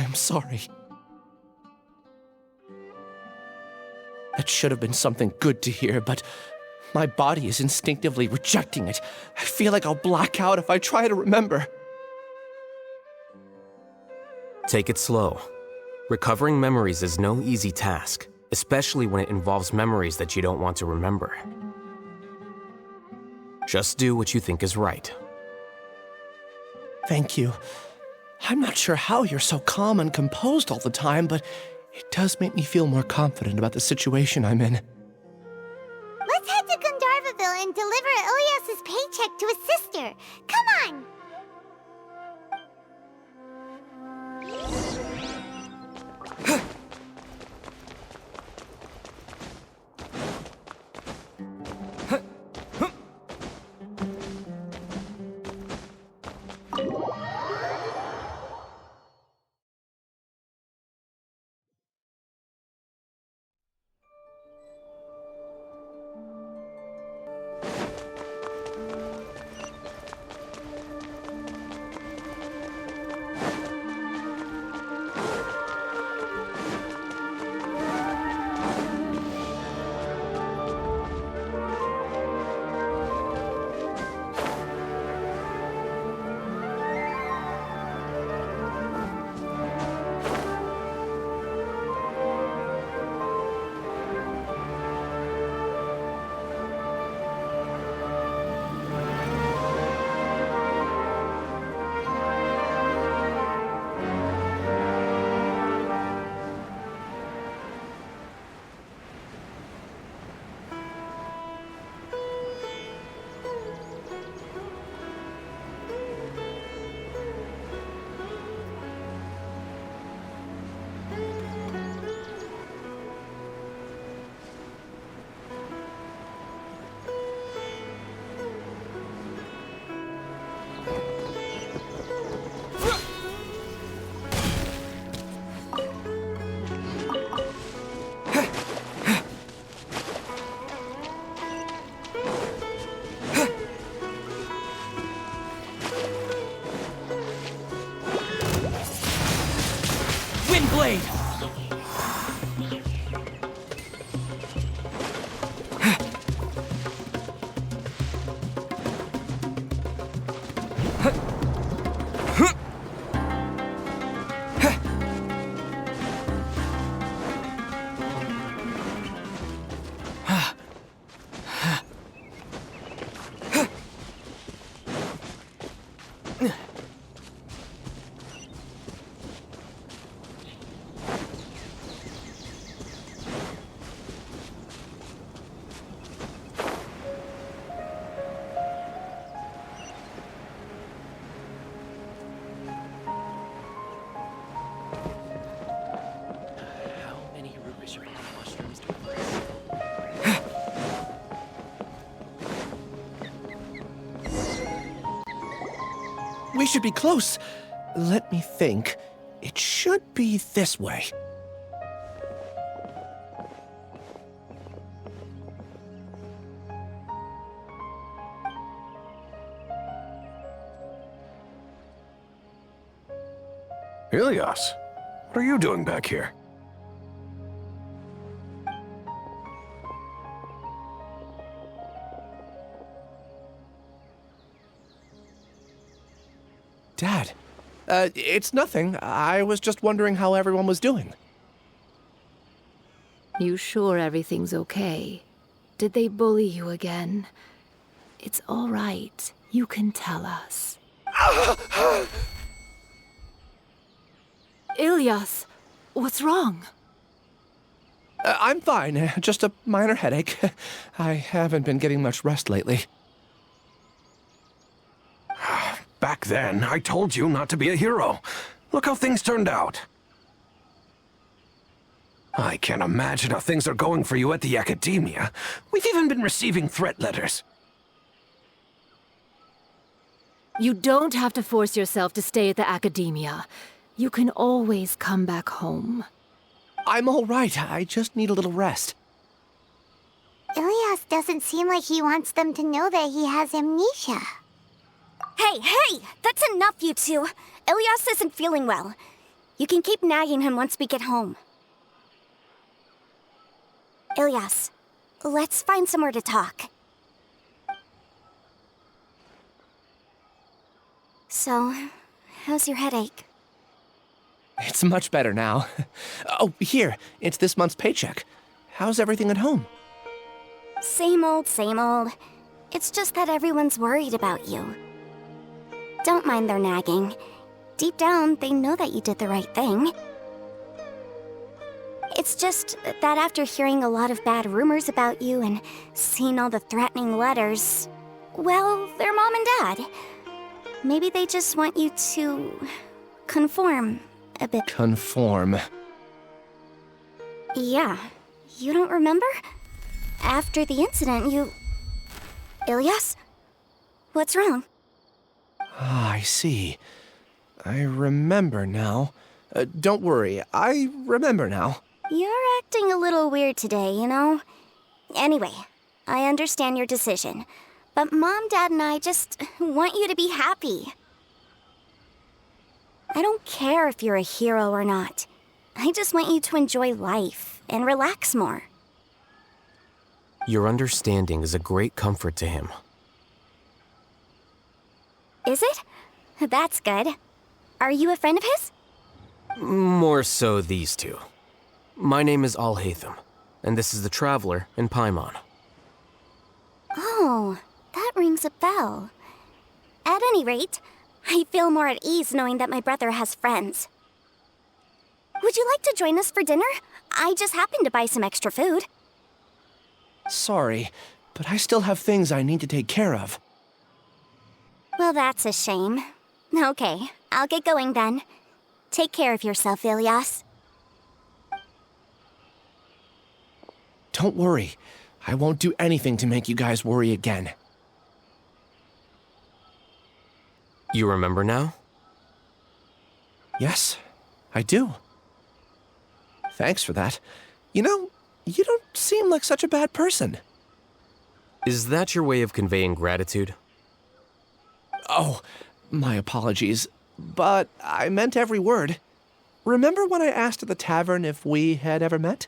I'm sorry. That should have been something good to hear, but my body is instinctively rejecting it. I feel like I'll black out if I try to remember. Take it slow. Recovering memories is no easy task, especially when it involves memories that you don't want to remember. Just do what you think is right. Thank you. I'm not sure how you're so calm and composed all the time, but it does make me feel more confident about the situation I'm in. Let's head to Gandharvaville and deliver Ilyas's paycheck to his sister. Come on! Blade! We should be close. Let me think. It should be this way. Ilias, what are you doing back here? Dad, it's nothing. I was just wondering how everyone was doing. You sure everything's okay? Did they bully you again? It's all right. You can tell us. Ilias, what's wrong? I'm fine. Just a minor headache. I haven't been getting much rest lately. Back then, I told you not to be a hero. Look how things turned out. I can't imagine how things are going for you at the Academia. We've even been receiving threat letters. You don't have to force yourself to stay at the Academia. You can always come back home. I'm all right. I just need a little rest. Ilias doesn't seem like he wants them to know that he has amnesia. Hey! That's enough, you two. Ilias isn't feeling well. You can keep nagging him once we get home. Ilias, let's find somewhere to talk. So, how's your headache? It's much better now. Oh, here, it's this month's paycheck. How's everything at home? Same old, same old. It's just that everyone's worried about you. Don't mind their nagging. Deep down, they know that you did the right thing. It's just that after hearing a lot of bad rumors about you and seeing all the threatening letters, well, they're mom and dad. Maybe they just want you to conform a bit. Conform. Yeah. You don't remember? After the incident, you... Ilias? What's wrong? Ah, I see. I remember now. Don't worry, I remember now. You're acting a little weird today, you know? Anyway, I understand your decision. But Mom, Dad, and I just want you to be happy. I don't care if you're a hero or not. I just want you to enjoy life and relax more. Your understanding is a great comfort to him. Is it? That's good. Are you a friend of his? More so these two. My name is Al-Haytham, and this is the Traveler in Paimon. Oh, that rings a bell. At any rate, I feel more at ease knowing that my brother has friends. Would you like to join us for dinner? I just happened to buy some extra food. Sorry, but I still have things I need to take care of. Well, that's a shame. Okay, I'll get going then. Take care of yourself, Ilias. Don't worry. I won't do anything to make you guys worry again. You remember now? Yes, I do. Thanks for that. You know, you don't seem like such a bad person. Is that your way of conveying gratitude? Oh, my apologies. But I meant every word. Remember when I asked at the tavern if we had ever met?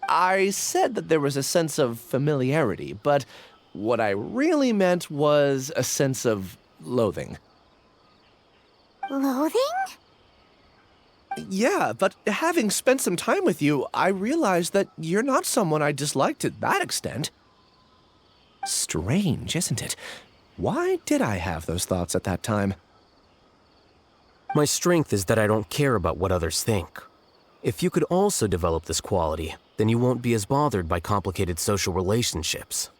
I said that there was a sense of familiarity, but what I really meant was a sense of loathing. Loathing? Yeah, but having spent some time with you, I realized that you're not someone I dislike to that extent. Strange, isn't it? Why did I have those thoughts at that time? My strength is that I don't care about what others think. If you could also develop this quality, then you won't be as bothered by complicated social relationships.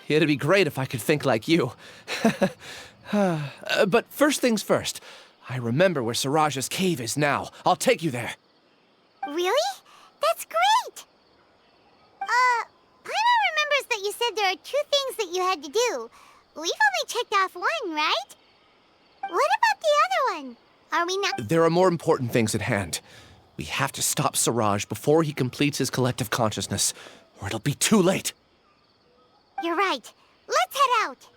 It'd be great if I could think like you. But first things first. I remember where Siraj's cave is now. I'll take you there. Really? That's great! Paimon remembers that you said there are 2 things that you had to do. We've only checked off 1, right? What about the other one? Are we not— There are more important things at hand. We have to stop Siraj before he completes his collective consciousness, or it'll be too late. You're right. Let's head out!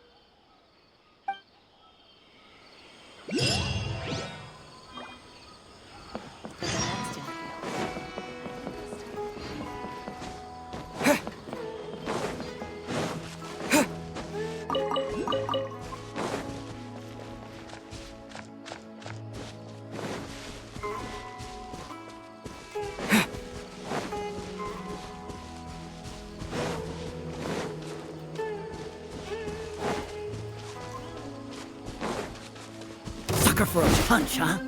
sucker for a punch, huh?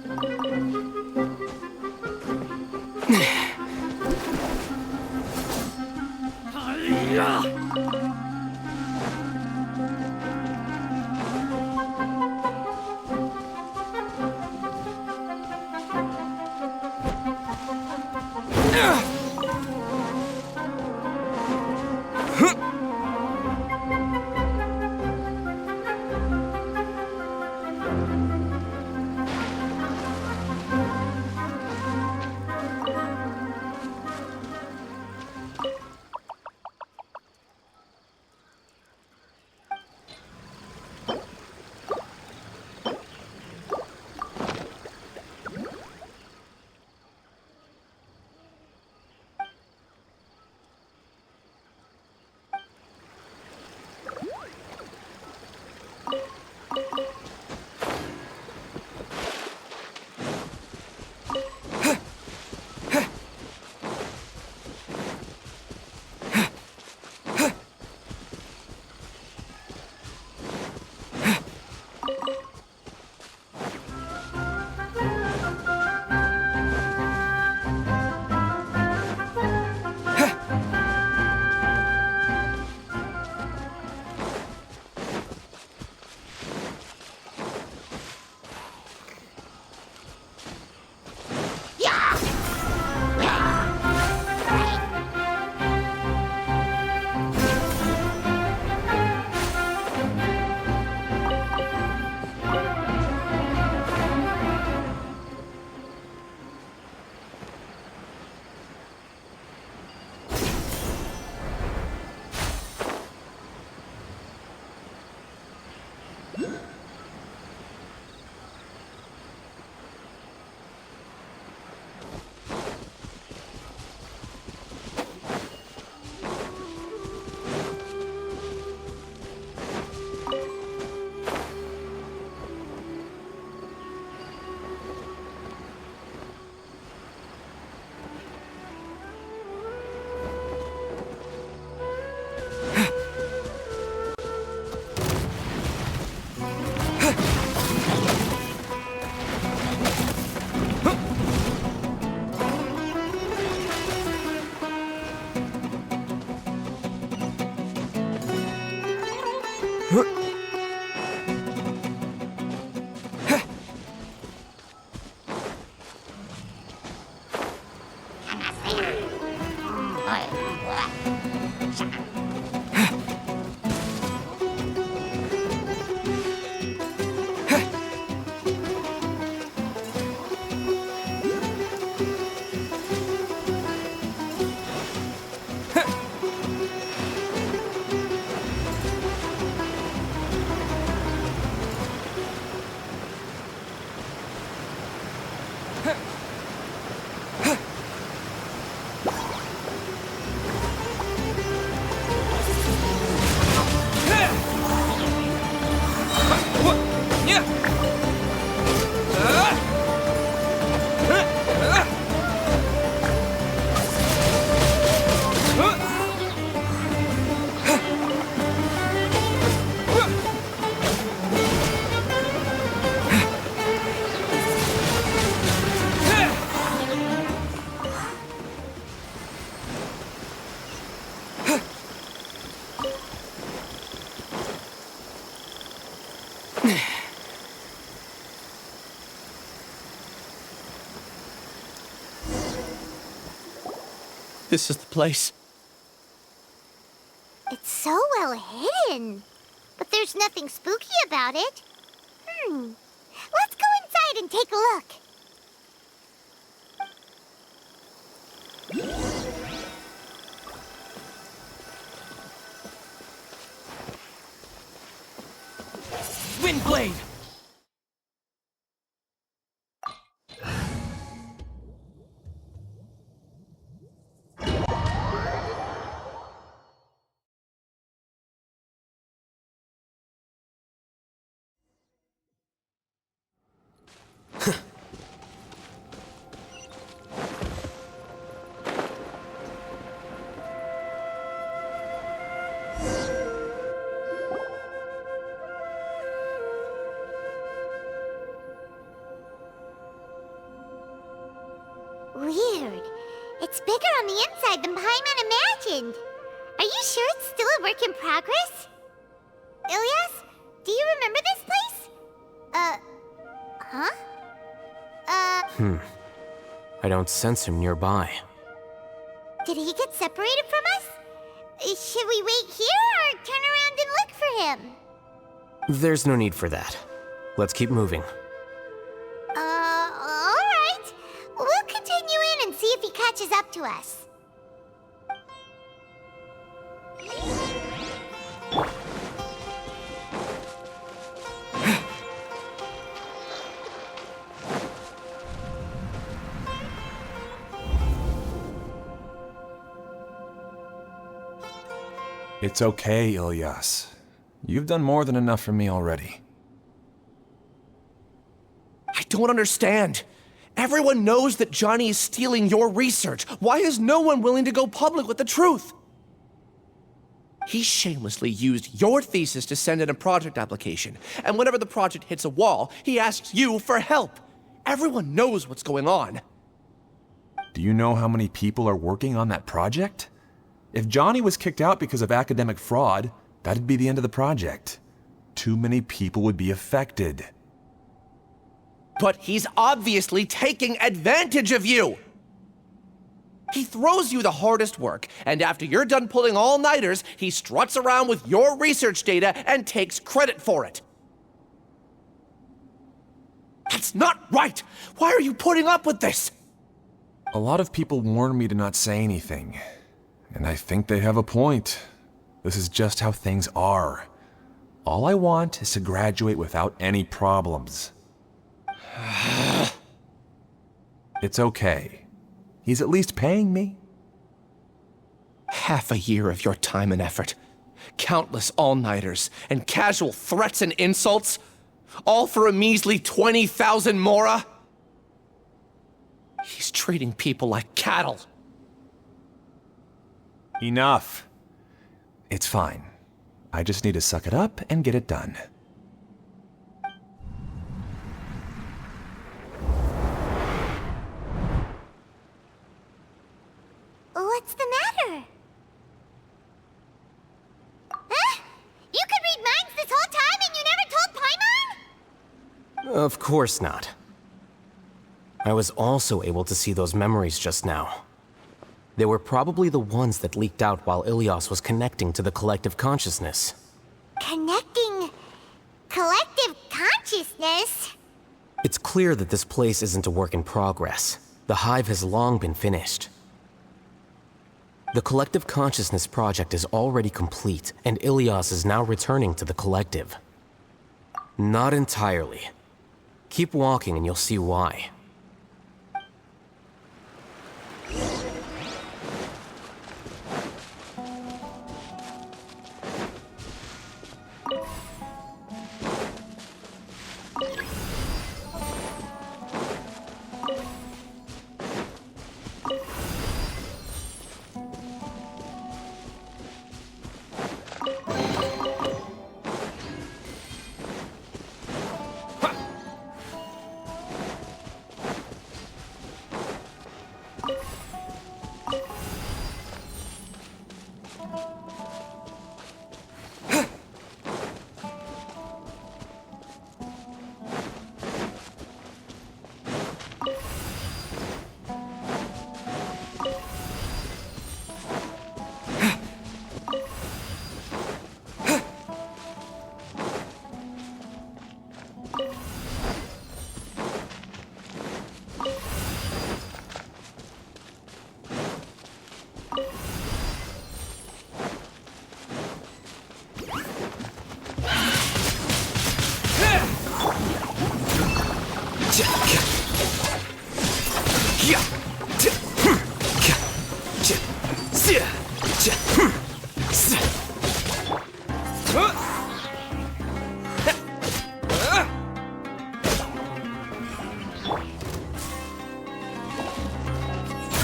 This is the place. It's so well hidden. But there's nothing spooky about it. Let's go inside and take a look. Windblade! It's bigger on the inside than Paimon imagined. Are you sure it's still a work in progress? Ilyas, do you remember this place? Huh? I don't sense him nearby. Did he get separated from us? Should we wait here or turn around and look for him? There's no need for that. Let's keep moving. Alright. We'll continue in and see if he catches up to us. It's okay, Ilyas. You've done more than enough for me already. I don't understand. Everyone knows that Johnny is stealing your research. Why is no one willing to go public with the truth? He shamelessly used your thesis to send in a project application, and whenever the project hits a wall, he asks you for help. Everyone knows what's going on. Do you know how many people are working on that project? If Johnny was kicked out because of academic fraud, that'd be the end of the project. Too many people would be affected. But he's obviously taking advantage of you! He throws you the hardest work, and after you're done pulling all-nighters, he struts around with your research data and takes credit for it. That's not right! Why are you putting up with this? A lot of people warn me to not say anything. And I think they have a point. This is just how things are. All I want is to graduate without any problems. It's okay. He's at least paying me. Half a year of your time and effort. Countless all-nighters and casual threats and insults. All for a measly 20,000 mora? He's treating people like cattle. Enough. It's fine. I just need to suck it up and get it done. What's the matter? Huh? You could read minds this whole time and you never told Paimon? Of course not. I was also able to see those memories just now. They were probably the ones that leaked out while Ilyas was connecting to the collective consciousness. Connecting collective consciousness? It's clear that this place isn't a work in progress. The hive has long been finished. The collective consciousness project is already complete, and Ilyas is now returning to the collective. Not entirely. Keep walking and you'll see why.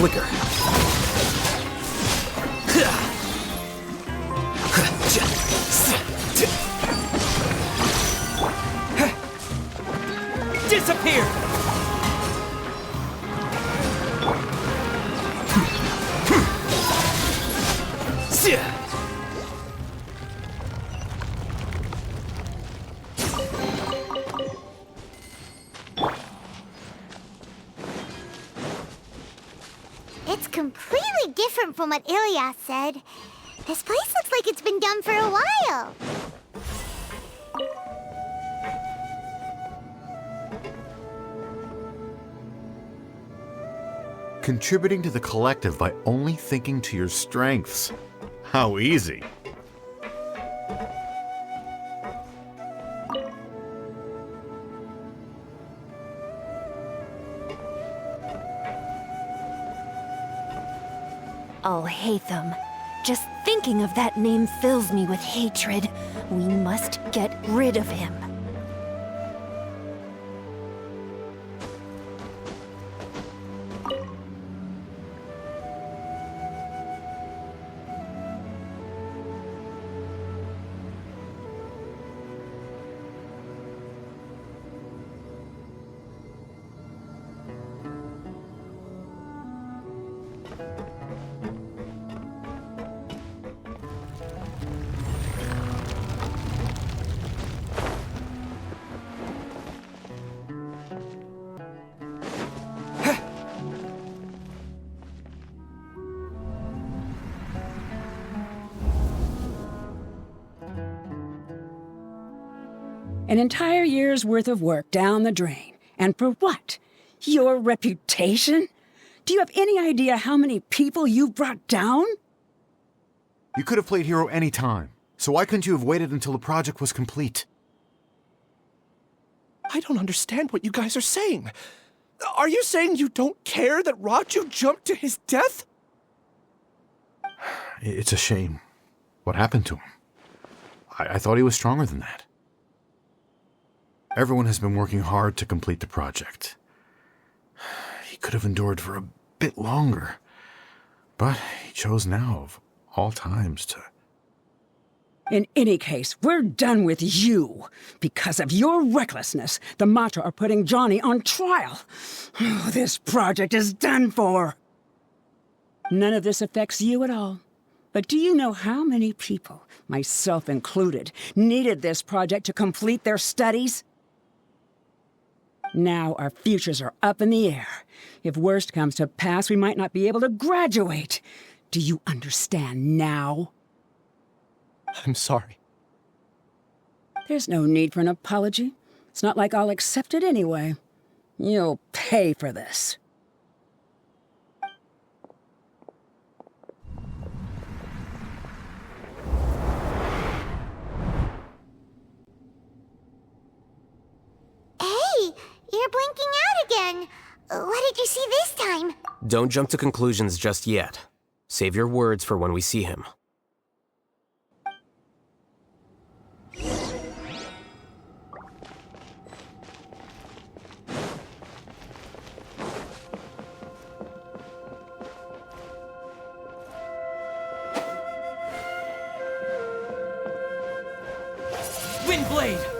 Flicker. Disappear! different from what Ilyas said. This place looks like it's been done for a while. Contributing to the collective by only thinking to your strengths. How easy. Al-hайтам. Just thinking of that name fills me with hatred. We must get rid of him. An entire year's worth of work down the drain. And for what? Your reputation? Do you have any idea how many people you've brought down? You could have played hero any time, so why couldn't you have waited until the project was complete? I don't understand what you guys are saying. Are you saying you don't care that Raju jumped to his death? It's a shame. What happened to him? I thought he was stronger than that. Everyone has been working hard to complete the project. He could have endured for a bit longer, but he chose now, of all times, to... In any case, we're done with you. Because of your recklessness, the Matra are putting Johnny on trial. This project is done for. None of this affects you at all. But do you know how many people, myself included, needed this project to complete their studies? Now our futures are up in the air. If worst comes to pass, we might not be able to graduate. Do you understand now? I'm sorry. There's no need for an apology. It's not like I'll accept it anyway. You'll pay for this. Hey, you're blinking out again. What did you see this time? Don't jump to conclusions just yet. Save your words for when we see him. Windblade!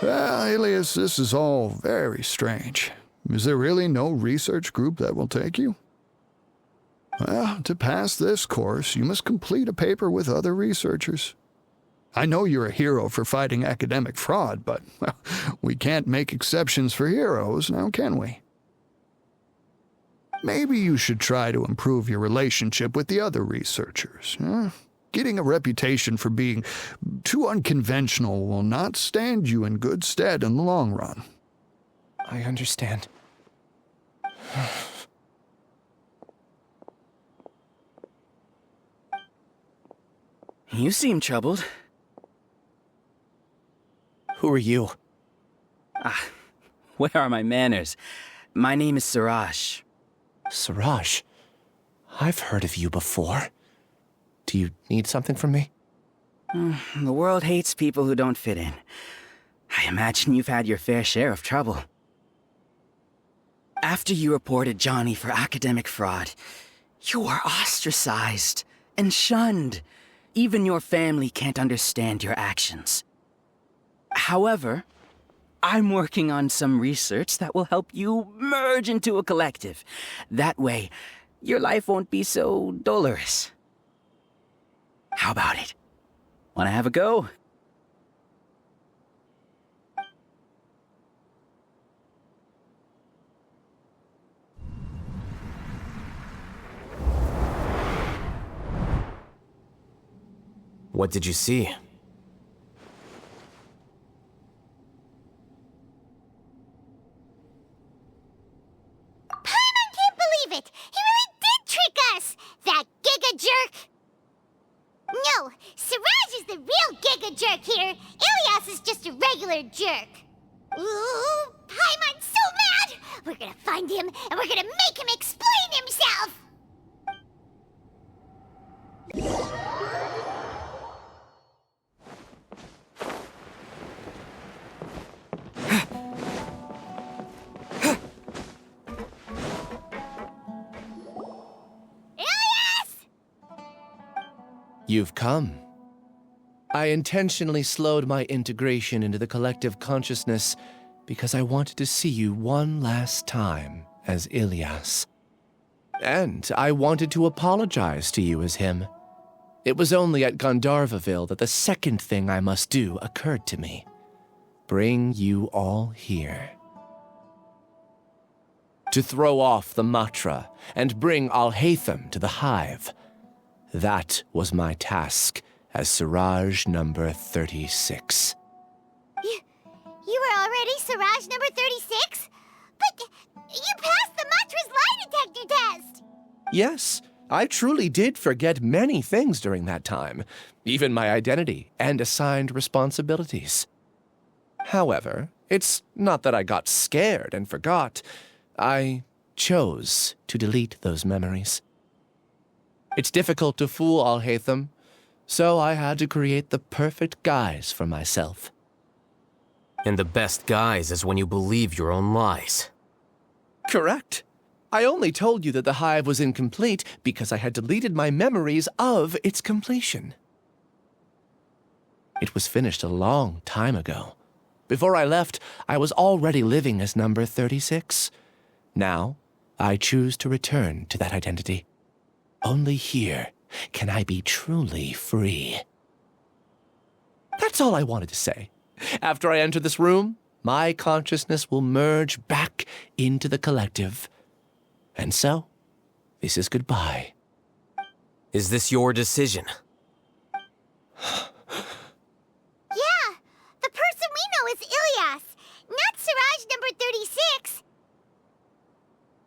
Well, Alias, this is all very strange. Is there really no research group that will take you? Well, to pass this course, you must complete a paper with other researchers. I know you're a hero for fighting academic fraud, but well, we can't make exceptions for heroes, now can we? Maybe you should try to improve your relationship with the other researchers, huh? Getting a reputation for being too unconventional will not stand you in good stead in the long run. I understand. You seem troubled. Who are you? Where are my manners? My name is Siraj. Siraj? I've heard of you before. Do you need something from me? The world hates people who don't fit in. I imagine you've had your fair share of trouble. After you reported Johnny for academic fraud, you were ostracized and shunned. Even your family can't understand your actions. However, I'm working on some research that will help you merge into a collective. That way, your life won't be so dolorous. How about it? Want to have a go? What did you see? Paimon can't believe it! He really did trick us! That giga jerk! No, Siraj is the real giga jerk here. Ilias is just a regular jerk. Ooh, Paimon's so mad! We're gonna find him, and we're gonna make him explain himself! You've come. I intentionally slowed my integration into the collective consciousness because I wanted to see you one last time as Ilias. And I wanted to apologize to you as him. It was only at Gandharvaville that the second thing I must do occurred to me. Bring you all here. To throw off the Matra and bring Al-Haytham to the hive. That was my task as Siraj number 36. You were already Siraj number 36? But you passed the Matra's lie detector test! Yes, I truly did forget many things during that time, even my identity and assigned responsibilities. However, it's not that I got scared and forgot. I chose to delete those memories. It's difficult to fool Al-Haytham, so I had to create the perfect guise for myself. And the best guise is when you believe your own lies. Correct. I only told you that the hive was incomplete because I had deleted my memories of its completion. It was finished a long time ago. Before I left, I was already living as number 36. Now, I choose to return to that identity. Only here can I be truly free. That's all I wanted to say. After I enter this room, my consciousness will merge back into the collective. And so, this is goodbye. Is this your decision? Yeah, the person we know is Ilias, not Siraj number 36.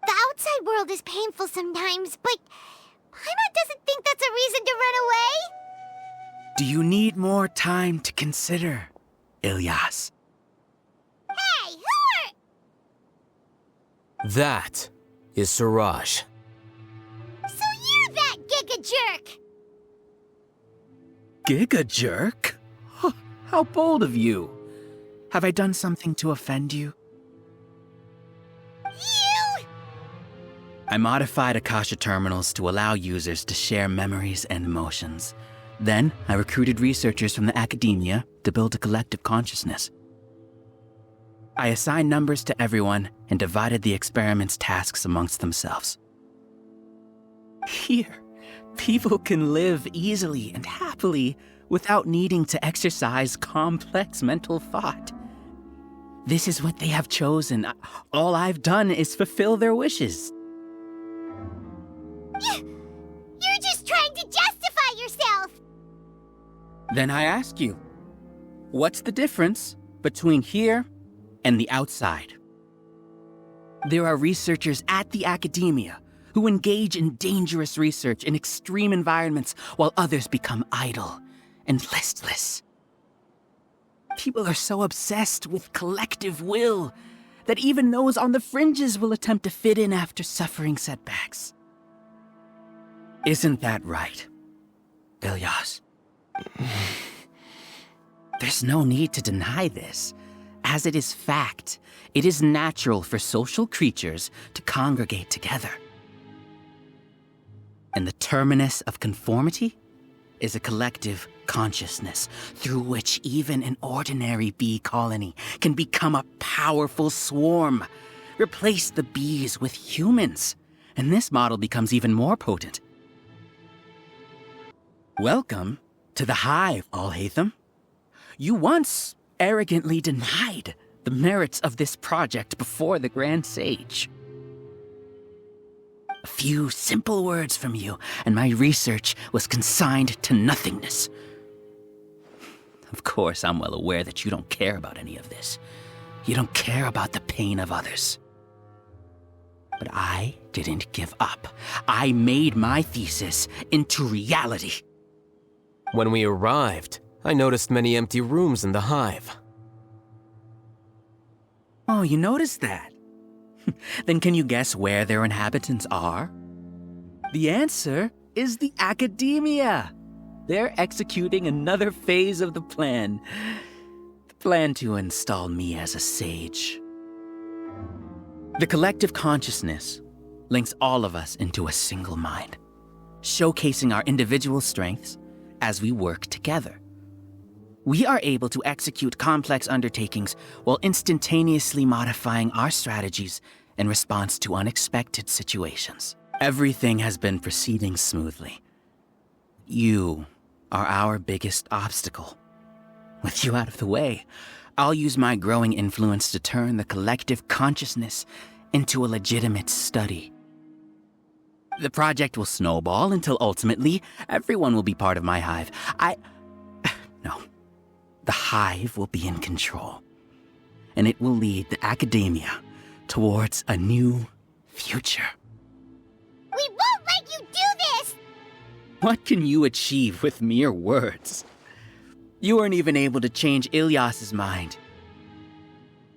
The outside world is painful sometimes, but Paimon doesn't think that's a reason to run away. Do you need more time to consider, Ilias? Hey, who are... That is Siraj. So you're that giga jerk! Giga jerk? How bold of you. Have I done something to offend you? You! I modified Akasha terminals to allow users to share memories and emotions. Then, I recruited researchers from the academia to build a collective consciousness. I assigned numbers to everyone and divided the experiment's tasks amongst themselves. Here, people can live easily and happily without needing to exercise complex mental thought. This is what they have chosen. All I've done is fulfill their wishes. You're just trying to justify yourself! Then I ask you, what's the difference between here and the outside? There are researchers at the academia who engage in dangerous research in extreme environments while others become idle and listless. People are so obsessed with collective will that even those on the fringes will attempt to fit in after suffering setbacks. Isn't that right, Ilyas? There's no need to deny this, as it is fact. It is natural for social creatures to congregate together. And the terminus of conformity is a collective consciousness through which even an ordinary bee colony can become a powerful swarm. Replace the bees with humans, and this model becomes even more potent. Welcome to the hive, Al-Haytham. You once arrogantly denied the merits of this project before the Grand Sage. A few simple words from you, and my research was consigned to nothingness. Of course, I'm well aware that you don't care about any of this. You don't care about the pain of others. But I didn't give up. I made my thesis into reality. When we arrived, I noticed many empty rooms in the hive. Oh, you noticed that? Then can you guess where their inhabitants are? The answer is the academia. They're executing another phase of the plan. The plan to install me as a sage. The collective consciousness links all of us into a single mind, showcasing our individual strengths as we work together. We are able to execute complex undertakings while instantaneously modifying our strategies in response to unexpected situations. Everything has been proceeding smoothly. You are our biggest obstacle. With you out of the way, I'll use my growing influence to turn the collective consciousness into a legitimate study. The project will snowball until ultimately everyone will be part of my hive. No. The hive will be in control, and it will lead the academia towards a new future. We won't let you do this! What can you achieve with mere words? You weren't even able to change Ilyas's mind.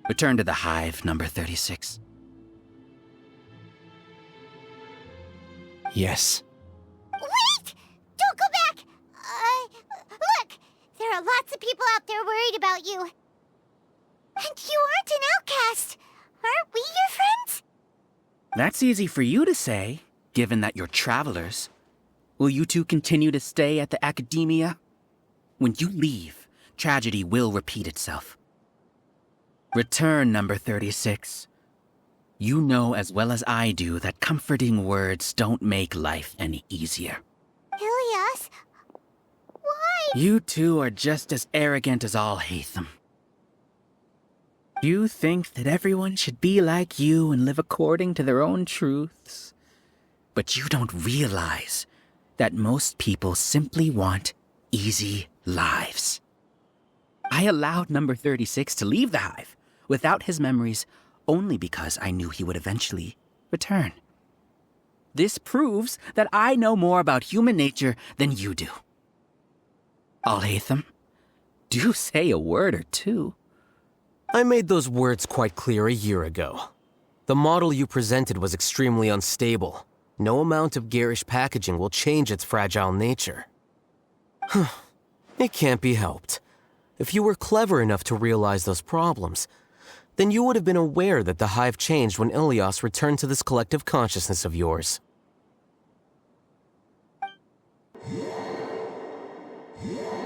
Return to the hive, number 36. Yes. Wait! Don't go back! Look! There are lots of people out there worried about you. And you aren't an outcast. Aren't we your friends? That's easy for you to say, given that you're travelers. Will you two continue to stay at the academia? When you leave, tragedy will repeat itself. Return, number 36. You know as well as I do that comforting words don't make life any easier. Ilyas, why? You two are just as arrogant as Al-Haytham. You think that everyone should be like you and live according to their own truths. But you don't realize that most people simply want easy lives. I allowed number 36 to leave the hive without his memories only because I knew he would eventually return. This proves that I know more about human nature than you do. Al-Haytham, do say a word or two. I made those words quite clear a year ago. The model you presented was extremely unstable. No amount of garish packaging will change its fragile nature. It can't be helped. If you were clever enough to realize those problems, then you would have been aware that the hive changed when Ilyas returned to this collective consciousness of yours.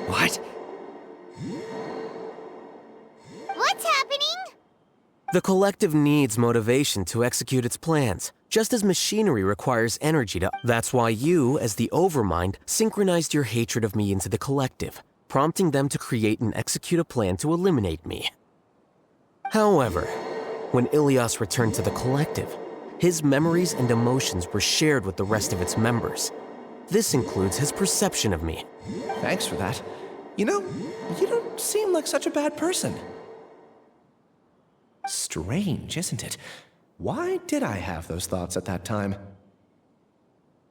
What? What's happening? The collective needs motivation to execute its plans, just as machinery requires energy to... That's why you, as the Overmind, synchronized your hatred of me into the collective, prompting them to create and execute a plan to eliminate me. However, when Ilyas returned to the collective, his memories and emotions were shared with the rest of its members. This includes his perception of me. Thanks for that. You know, you don't seem like such a bad person. Strange, isn't it? Why did I have those thoughts at that time?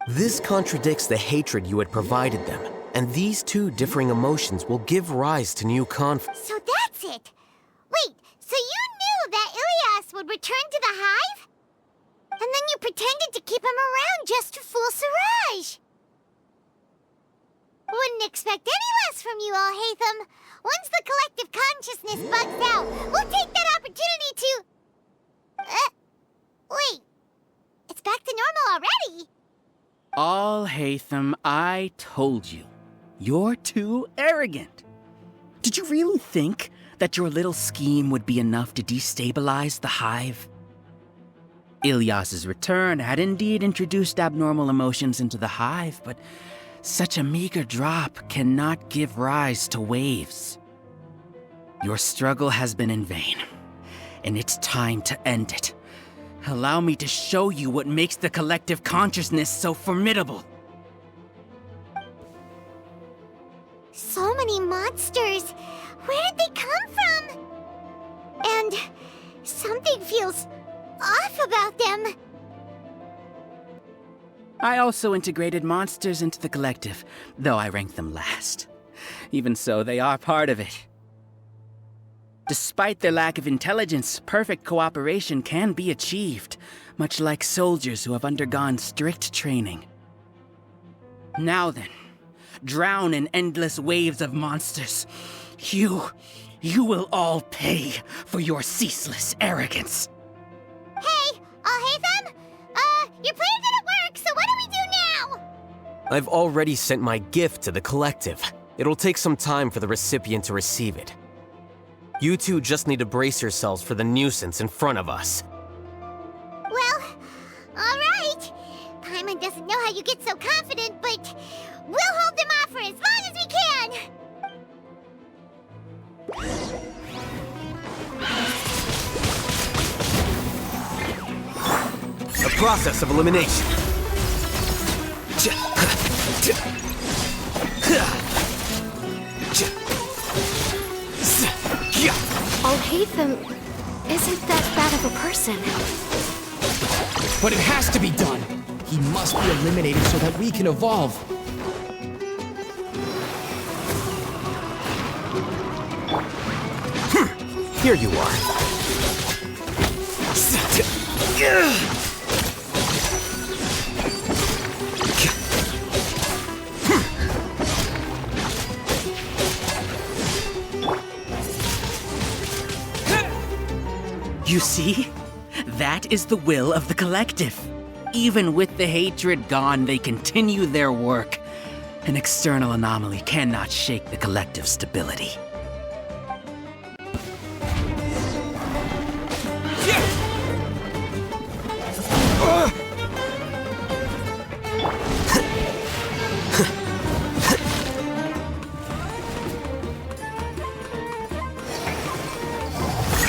This contradicts the hatred you had provided them, and these two differing emotions will give rise to new conflicts. So that's it! Wait, so you knew that Ilias would return to the hive? And then you pretended to keep him around just to fool Siraj! Wouldn't expect any less from you, Al-Haytham. Once the collective consciousness bugs out, we'll take that opportunity to... wait. It's back to normal already? Al-Haytham, I told you. You're too arrogant. Did you really think that your little scheme would be enough to destabilize the hive? Ilias's return had indeed introduced abnormal emotions into the hive, but such a meager drop cannot give rise to waves. Your struggle has been in vain, and it's time to end it. Allow me to show you what makes the collective consciousness so formidable. So many monsters. Where did they come from? And something feels off about them. I also integrated monsters into the collective, though I ranked them last. Even so, they are part of it. Despite their lack of intelligence, perfect cooperation can be achieved, much like soldiers who have undergone strict training. Now then, drown in endless waves of monsters. You will all pay for your ceaseless arrogance. Hey, Al-Haytham? Your plan didn't work, so what do we do now? I've already sent my gift to the collective. It'll take some time for the recipient to receive it. You two just need to brace yourselves for the nuisance in front of us. Well, alright. Paimon doesn't know how you get so confident, but we'll hold them off for as long as we can. A process of elimination. Al-Haytham isn't that bad of a person. But it has to be done. He must be eliminated so that we can evolve. Here you are. You see? That is the will of the collective. Even with the hatred gone, they continue their work. An external anomaly cannot shake the collective's stability.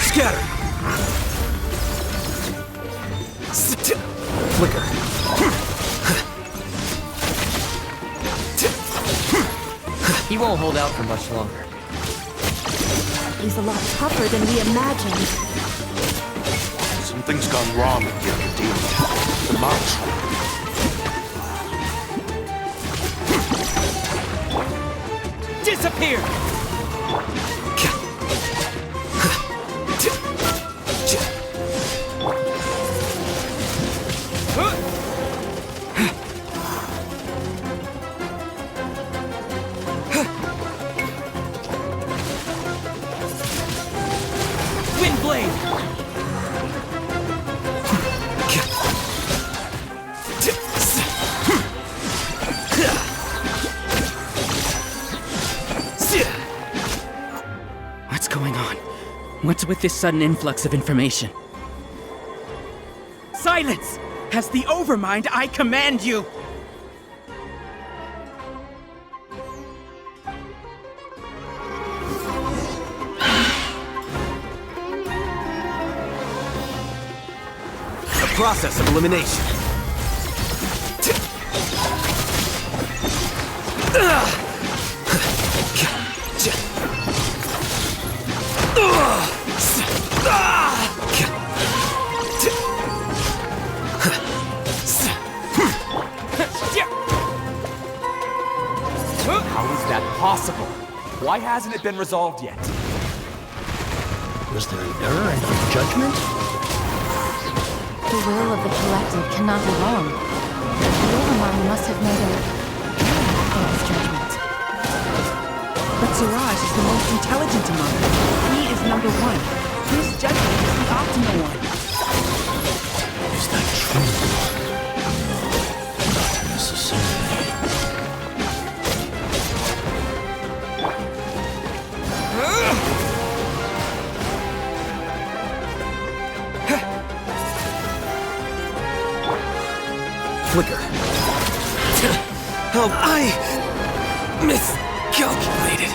Scatter! Flicker. He won't hold out for much longer. He's a lot tougher than we imagined. Something's gone wrong with the Academia. The mouse. Disappear! What's going on? What's with this sudden influx of information? Silence! As the Overmind, I command you! A process of elimination. How is that possible? Why hasn't it been resolved yet? Was there an error in your judgment? The will of the collective cannot be wrong. The Overmind must have made an error in his judgment. But Siraj is the most intelligent among them. He is number one. His judgment is the optimal one. Is that true? Not necessarily. Flicker. How I miscalculated.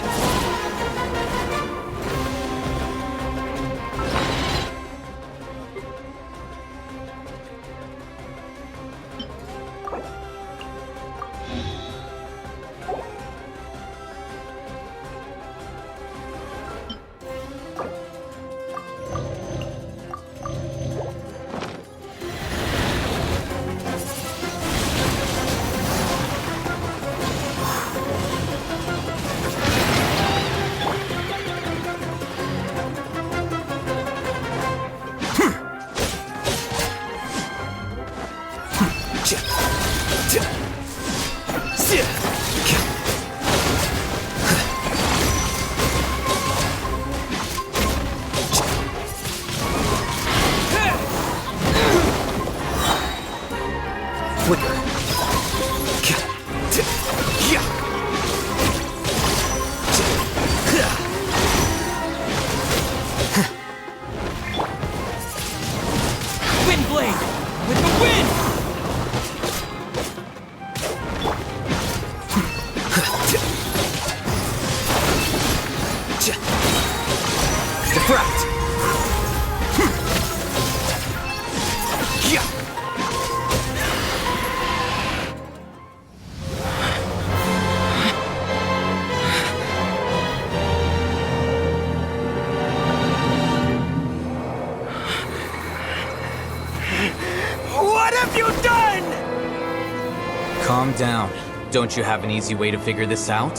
Calm down. Don't you have an easy way to figure this out?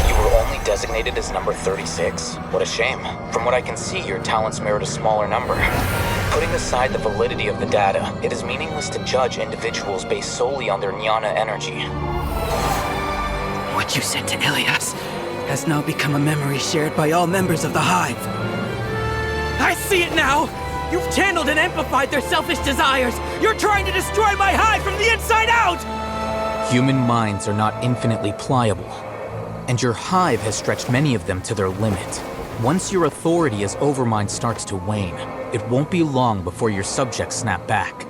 You were only designated as number 36. What a shame. From what I can see, your talents merit a smaller number. Putting aside the validity of the data, it is meaningless to judge individuals based solely on their jnana energy. What you said to Ilyas has now become a memory shared by all members of the Hive. I see it now! You've channeled and amplified their selfish desires! You're trying to destroy my Hive from the inside out! Human minds are not infinitely pliable, and your Hive has stretched many of them to their limit. Once your authority as Overmind starts to wane, it won't be long before your subjects snap back.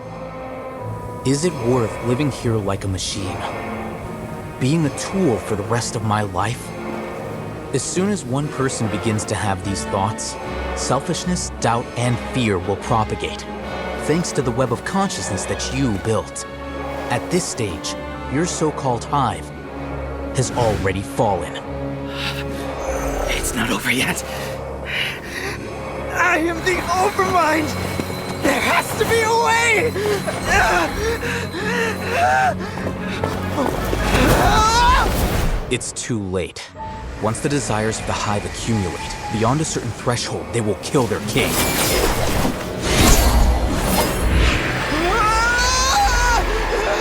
Is it worth living here like a machine? Being a tool for the rest of my life? As soon as one person begins to have these thoughts, selfishness, doubt, and fear will propagate, thanks to the web of consciousness that you built. At this stage, your so-called Hive has already fallen. It's not over yet. I am the Overmind! There has to be a way! It's too late. Once the desires of the Hive accumulate, beyond a certain threshold, they will kill their king. I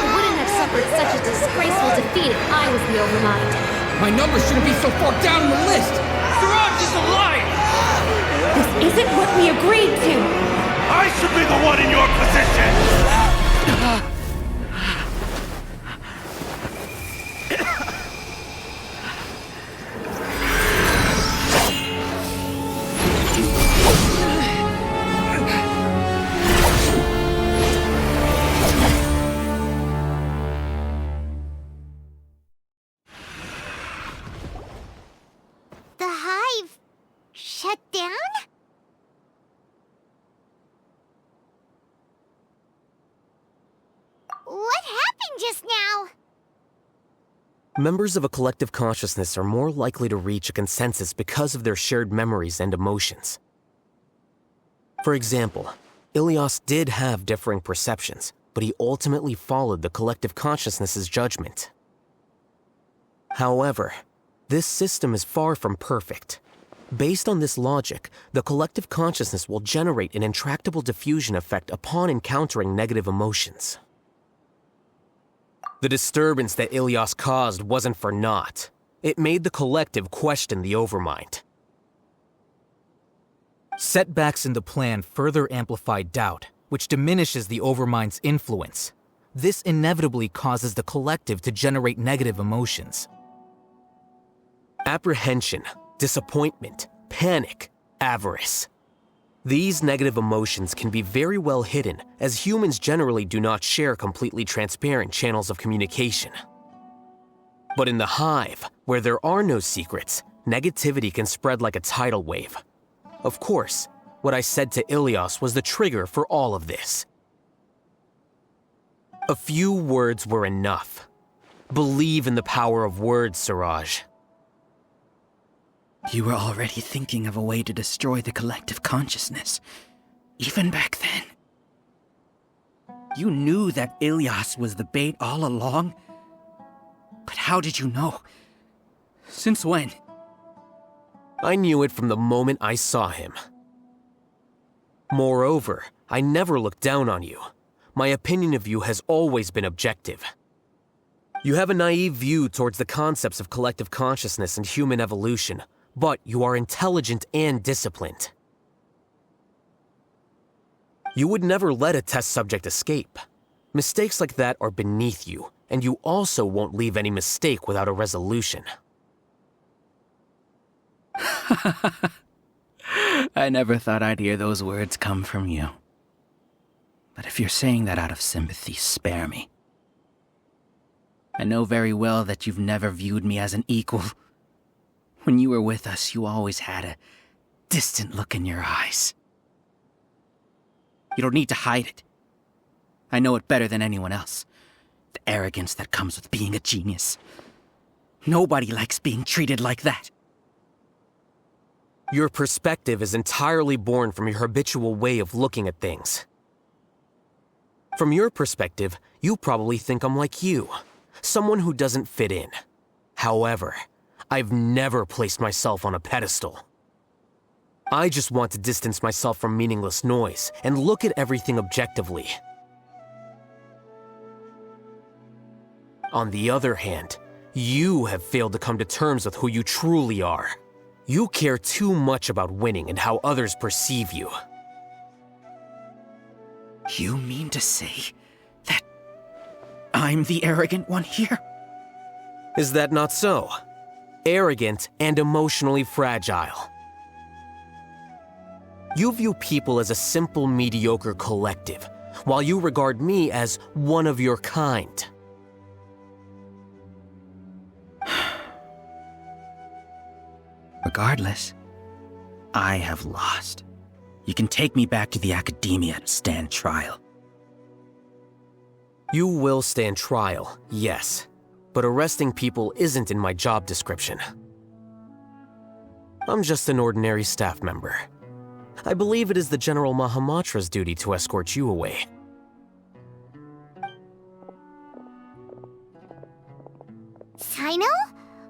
wouldn't have suffered such a disgraceful defeat if I was the Overmind. My number shouldn't be so far down in the list! Siraj is a liar! This isn't what we agreed to! I should be the one in your position! The Hive shut down? Members of a collective consciousness are more likely to reach a consensus because of their shared memories and emotions. For example, Ilias did have differing perceptions, but he ultimately followed the collective consciousness's judgment. However, this system is far from perfect. Based on this logic, the collective consciousness will generate an intractable diffusion effect upon encountering negative emotions. The disturbance that Ilias caused wasn't for naught. It made the collective question the Overmind. Setbacks in the plan further amplify doubt, which diminishes the Overmind's influence. This inevitably causes the collective to generate negative emotions. Apprehension, disappointment, panic, avarice. These negative emotions can be very well hidden, as humans generally do not share completely transparent channels of communication. But in the hive, where there are no secrets, negativity can spread like a tidal wave. Of course, what I said to Ilias was the trigger for all of this. A few words were enough. Believe in the power of words, Siraj. You were already thinking of a way to destroy the collective consciousness, even back then. You knew that Ilias was the bait all along? But how did you know? Since when? I knew it from the moment I saw him. Moreover, I never looked down on you. My opinion of you has always been objective. You have a naive view towards the concepts of collective consciousness and human evolution, but you are intelligent and disciplined. You would never let a test subject escape. Mistakes like that are beneath you, and you also won't leave any mistake without a resolution. I never thought I'd hear those words come from you. But if you're saying that out of sympathy, spare me. I know very well that you've never viewed me as an equal. When you were with us, you always had a distant look in your eyes. You don't need to hide it. I know it better than anyone else. The arrogance that comes with being a genius. Nobody likes being treated like that. Your perspective is entirely born from your habitual way of looking at things. From your perspective, you probably think I'm like you, someone who doesn't fit in. However, I've never placed myself on a pedestal. I just want to distance myself from meaningless noise and look at everything objectively. On the other hand, you have failed to come to terms with who you truly are. You care too much about winning and how others perceive you. You mean to say that I'm the arrogant one here? Is that not so? Arrogant and emotionally fragile. You view people as a simple, mediocre collective, while you regard me as one of your kind. Regardless, I have lost. You can take me back to the academia to stand trial. You will stand trial, yes. But arresting people isn't in my job description. I'm just an ordinary staff member. I believe it is the General Mahamatra's duty to escort you away. Sino?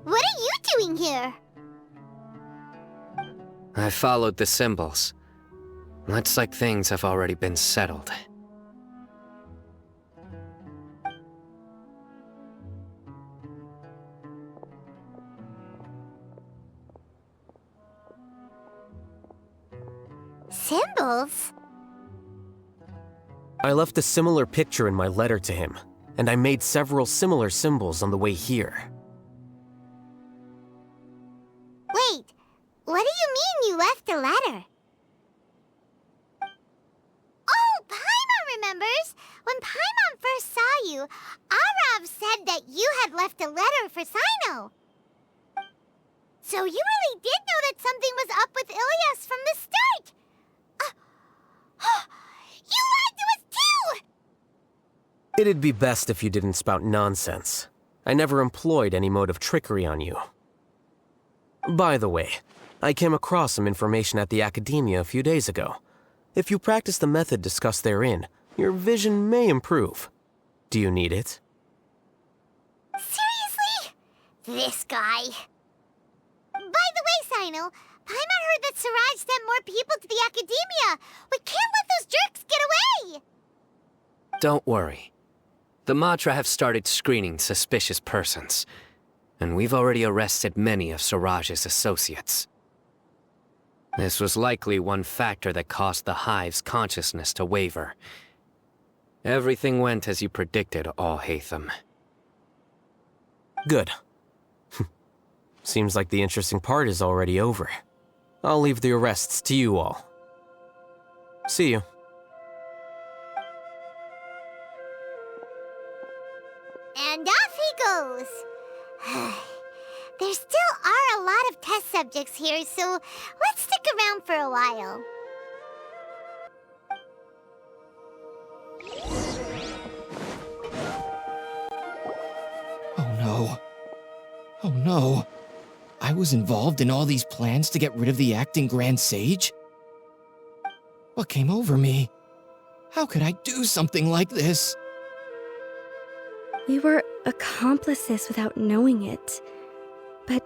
What are you doing here? I followed the symbols. Looks like things have already been settled. Symbols? I left a similar picture in my letter to him, and I made several similar symbols on the way here. Wait, what do you mean you left a letter? Oh, Paimon remembers! When Paimon first saw you, Arav said that you had left a letter for Sino. So you really did know that something was up with Ilias from the start! You lied to us too! It'd be best if you didn't spout nonsense. I never employed any mode of trickery on you. By the way, I came across some information at the Academia a few days ago. If you practice the method discussed therein, your vision may improve. Do you need it? Seriously? This guy. By the way, Sino, Paimon heard that Siraj sent more people to the Academia. We can't let those jerks get away! Don't worry. The Matra have started screening suspicious persons, and we've already arrested many of Siraj's associates. This was likely one factor that caused the Hive's consciousness to waver. Everything went as you predicted, Al-Haytham. Good. Seems like the interesting part is already over. I'll leave the arrests to you all. See you. And off he goes. There still are a lot of test subjects here, so let's stick around for a while. Oh no. Oh no. I was involved in all these plans to get rid of the acting Grand Sage? What came over me? How could I do something like this? We were accomplices without knowing it. But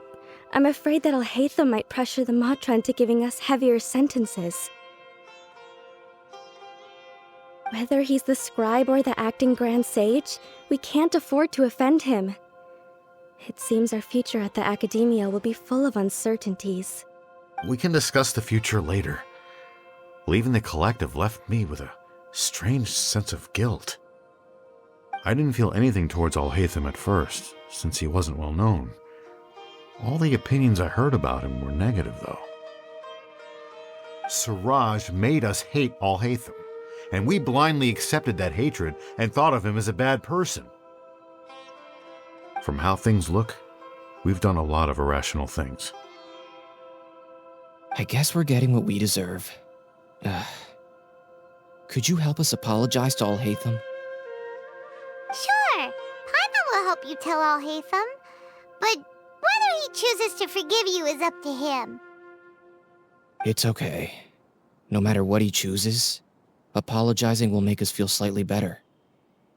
I'm afraid that Al-Haytham might pressure the Matra into giving us heavier sentences. Whether he's the scribe or the acting Grand Sage, we can't afford to offend him. It seems our future at the Academia will be full of uncertainties. We can discuss the future later. Leaving the collective left me with a strange sense of guilt. I didn't feel anything towards Al-Haytham at first, since he wasn't well known. All the opinions I heard about him were negative, though. Siraj made us hate Al-Haytham, and we blindly accepted that hatred and thought of him as a bad person. From how things look, we've done a lot of irrational things. I guess we're getting what we deserve. Could you help us apologize to Al-Haytham? Sure, Paimon will help you tell Al-Haytham, but whether he chooses to forgive you is up to him. It's okay. No matter what he chooses, apologizing will make us feel slightly better.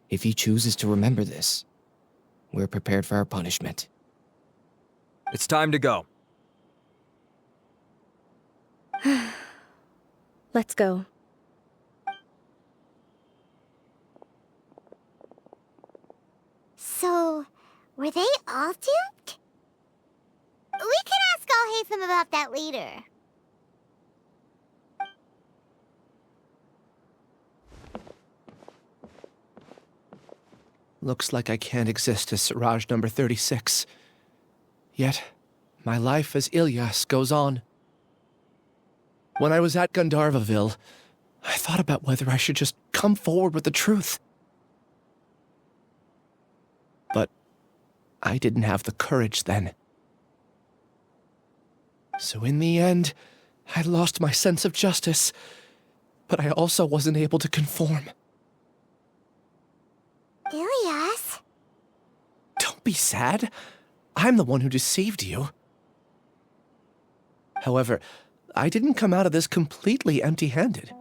If he chooses to remember this, we're prepared for our punishment. It's time to go. Let's go. So, were they all duped? We can ask Al-Haytham about that later. Looks like I can't exist as Siraj number 36. Yet, my life as Ilyas goes on. When I was at Gandharvaville, I thought about whether I should just come forward with the truth. But I didn't have the courage then. So in the end, I lost my sense of justice, but I also wasn't able to conform. Ilyas? Don't be sad. I'm the one who deceived you. However, I didn't come out of this completely empty-handed.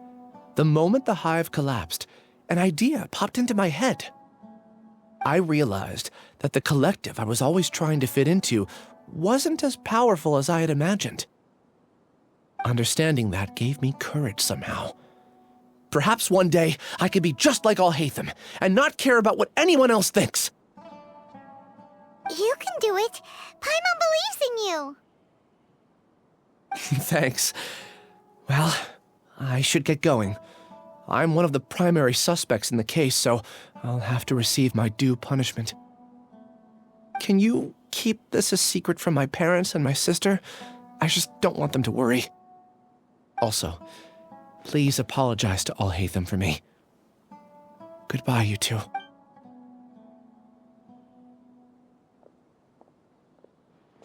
The moment the hive collapsed, an idea popped into my head. I realized that the collective I was always trying to fit into wasn't as powerful as I had imagined. Understanding that gave me courage somehow. Perhaps one day I could be just like Al-Haytham and not care about what anyone else thinks. You can do it. Paimon believes in you. Thanks. Well, I should get going. I'm one of the primary suspects in the case, so I'll have to receive my due punishment. Can you keep this a secret from my parents and my sister? I just don't want them to worry. Also, please apologize to Al-Haytham for me. Goodbye, you two.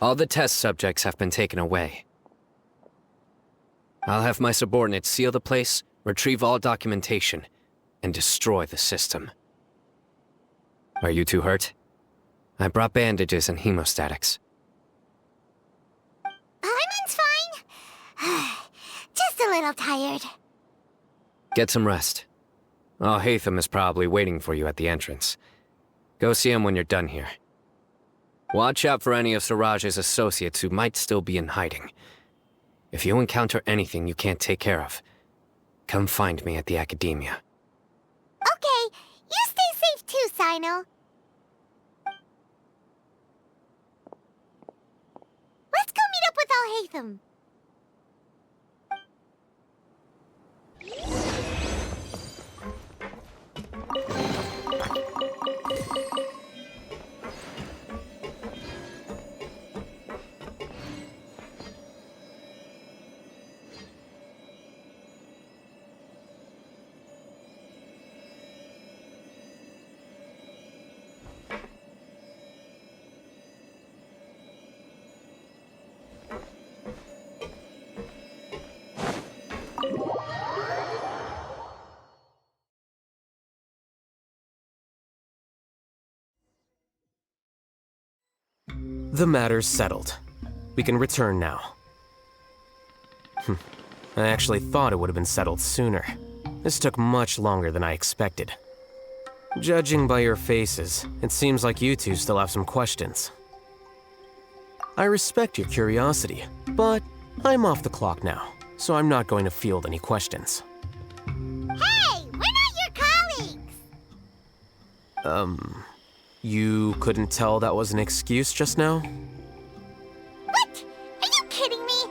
All the test subjects have been taken away. I'll have my subordinates seal the place, retrieve all documentation, and destroy the system. Are you two hurt? I brought bandages and hemostatics. Paimon's fine. Just a little tired. Get some rest. Al-Haytham is probably waiting for you at the entrance. Go see him when you're done here. Watch out for any of Siraj's associates who might still be in hiding. If you encounter anything you can't take care of, come find me at the Academia. Okay, you stay safe too, Sino. Let's go meet up with Al-Haytham. The matter's settled. We can return now. I actually thought it would have been settled sooner. This took much longer than I expected. Judging by your faces, it seems like you two still have some questions. I respect your curiosity, but I'm off the clock now, so I'm not going to field any questions. Hey, we're not your colleagues! You couldn't tell that was an excuse just now? What? Are you kidding me?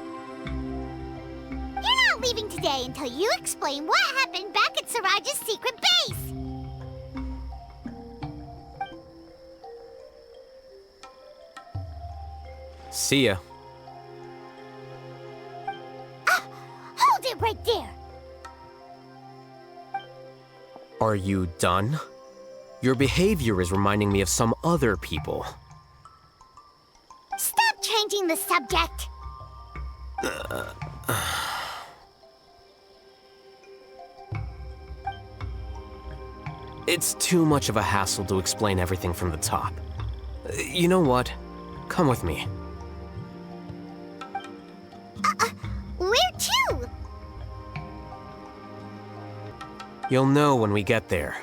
You're not leaving today until you explain what happened back at Siraj's secret base! See ya. Hold it right there! Are you done? Your behavior is reminding me of some other people. Stop changing the subject! It's too much of a hassle to explain everything from the top. You know what? Come with me. Where to? You'll know when we get there.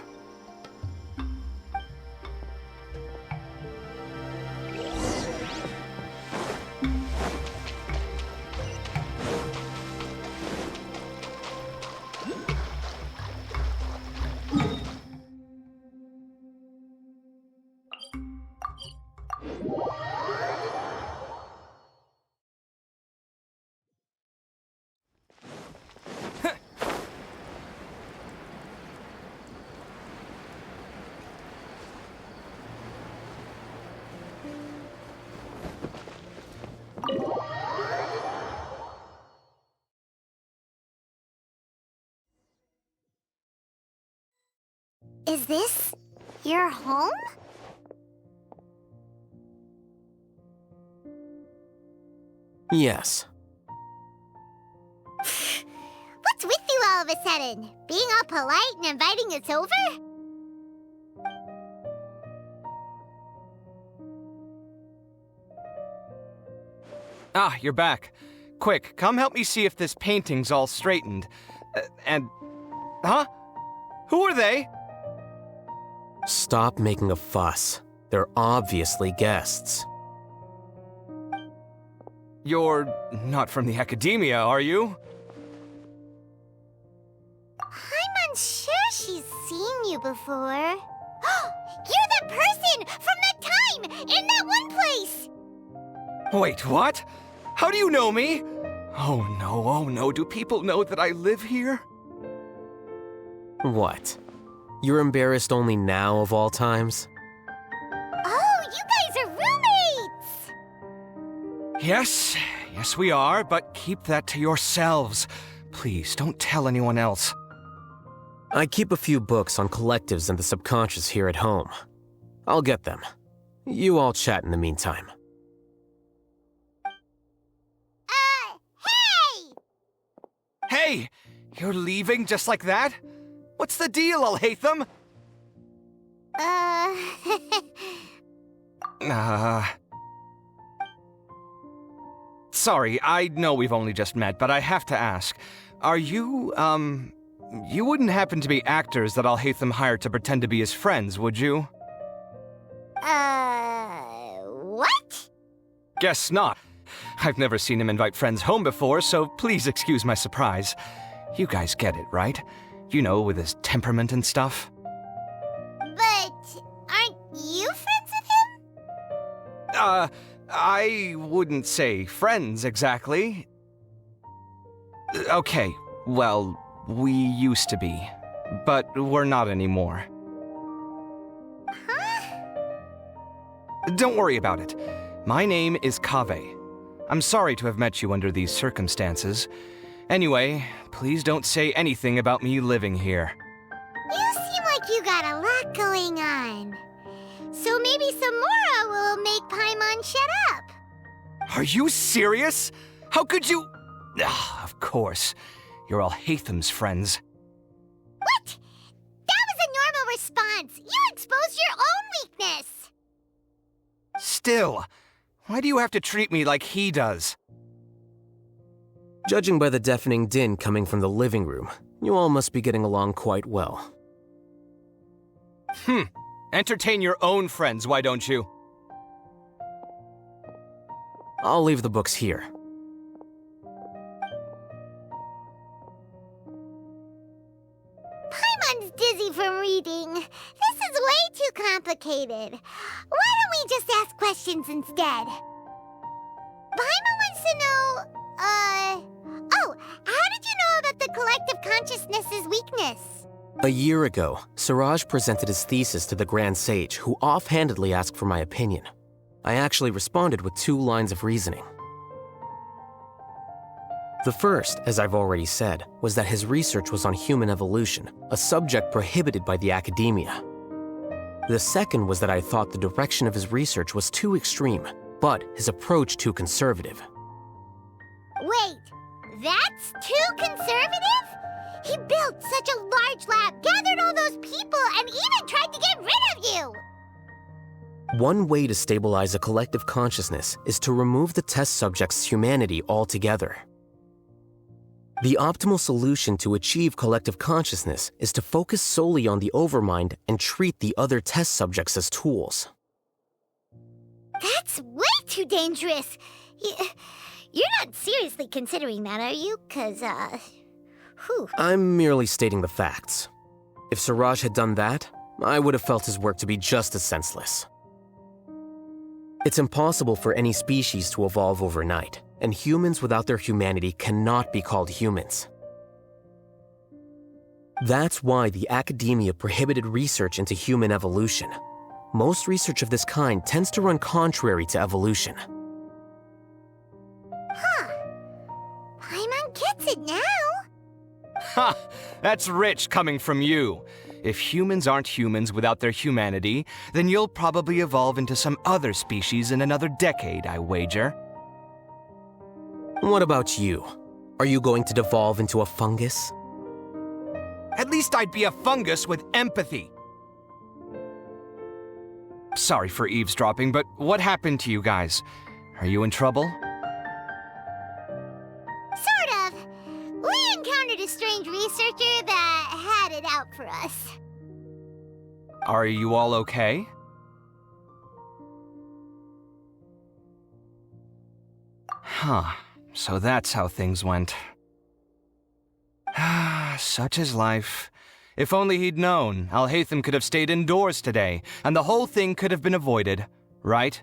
Is this your home? Yes. What's with you all of a sudden? Being all polite and inviting us over? Ah, you're back. Quick, come help me see if this painting's all straightened. Huh? Who are they? Stop making a fuss. They're obviously guests. You're not from the Academia, are you? I'm unsure she's seen you before. You're that person from that time in that one place! Wait, what? How do you know me? Oh no, do people know that I live here? What? You're embarrassed only now of all times? Oh, you guys are roommates! Yes we are, but keep that to yourselves. Please, don't tell anyone else. I keep a few books on collectives and the subconscious here at home. I'll get them. You all chat in the meantime. Hey! You're leaving just like that? What's the deal, Al-Haytham? Sorry, I know we've only just met, but I have to ask. Are you, you wouldn't happen to be actors that Al-Haytham hired to pretend to be his friends, would you? What? Guess not. I've never seen him invite friends home before, so please excuse my surprise. You guys get it, right? You know, with his temperament and stuff. But aren't you friends with him? I wouldn't say friends exactly. Okay, well, we used to be, but we're not anymore. Don't worry about it. My name is Kaveh. I'm sorry to have met you under these circumstances. Anyway, please don't say anything about me living here. You seem like you got a lot going on. So maybe Samora will make Paimon shut up. Are you serious? How could you... Of course. You're Al-Haytham's friends. What? That was a normal response. You exposed your own weakness. Still, why do you have to treat me like he does? Judging by the deafening din coming from the living room, you all must be getting along quite well. Entertain your own friends, why don't you? I'll leave the books here. Paimon's dizzy from reading. This is way too complicated. Why don't we just ask questions instead? Paimon wants to know, how did you know about the collective consciousness's weakness? A year ago, Siraj presented his thesis to the Grand Sage, who offhandedly asked for my opinion. I actually responded with 2 lines of reasoning. The first, as I've already said, was that his research was on human evolution, a subject prohibited by the academia. The second was that I thought the direction of his research was too extreme, but his approach too conservative. Wait, that's too conservative? He built such a large lab, gathered all those people, and even tried to get rid of you! One way to stabilize a collective consciousness is to remove the test subject's humanity altogether. The optimal solution to achieve collective consciousness is to focus solely on the overmind and treat the other test subjects as tools. That's way too dangerous! You're not seriously considering that, are you? 'Cause, I'm merely stating the facts. If Siraj had done that, I would have felt his work to be just as senseless. It's impossible for any species to evolve overnight, and humans without their humanity cannot be called humans. That's why the academia prohibited research into human evolution. Most research of this kind tends to run contrary to evolution. Paimon gets it now! Ha! That's rich coming from you. If humans aren't humans without their humanity, then you'll probably evolve into some other species in another decade, I wager. What about you? Are you going to devolve into a fungus? At least I'd be a fungus with empathy. Sorry for eavesdropping, but what happened to you guys? Are you in trouble? Sort of. We encountered a strange researcher that had it out for us. Are you all okay? Huh. So that's how things went. Such is life. If only he'd known, Al-Haytham could have stayed indoors today, and the whole thing could have been avoided, right?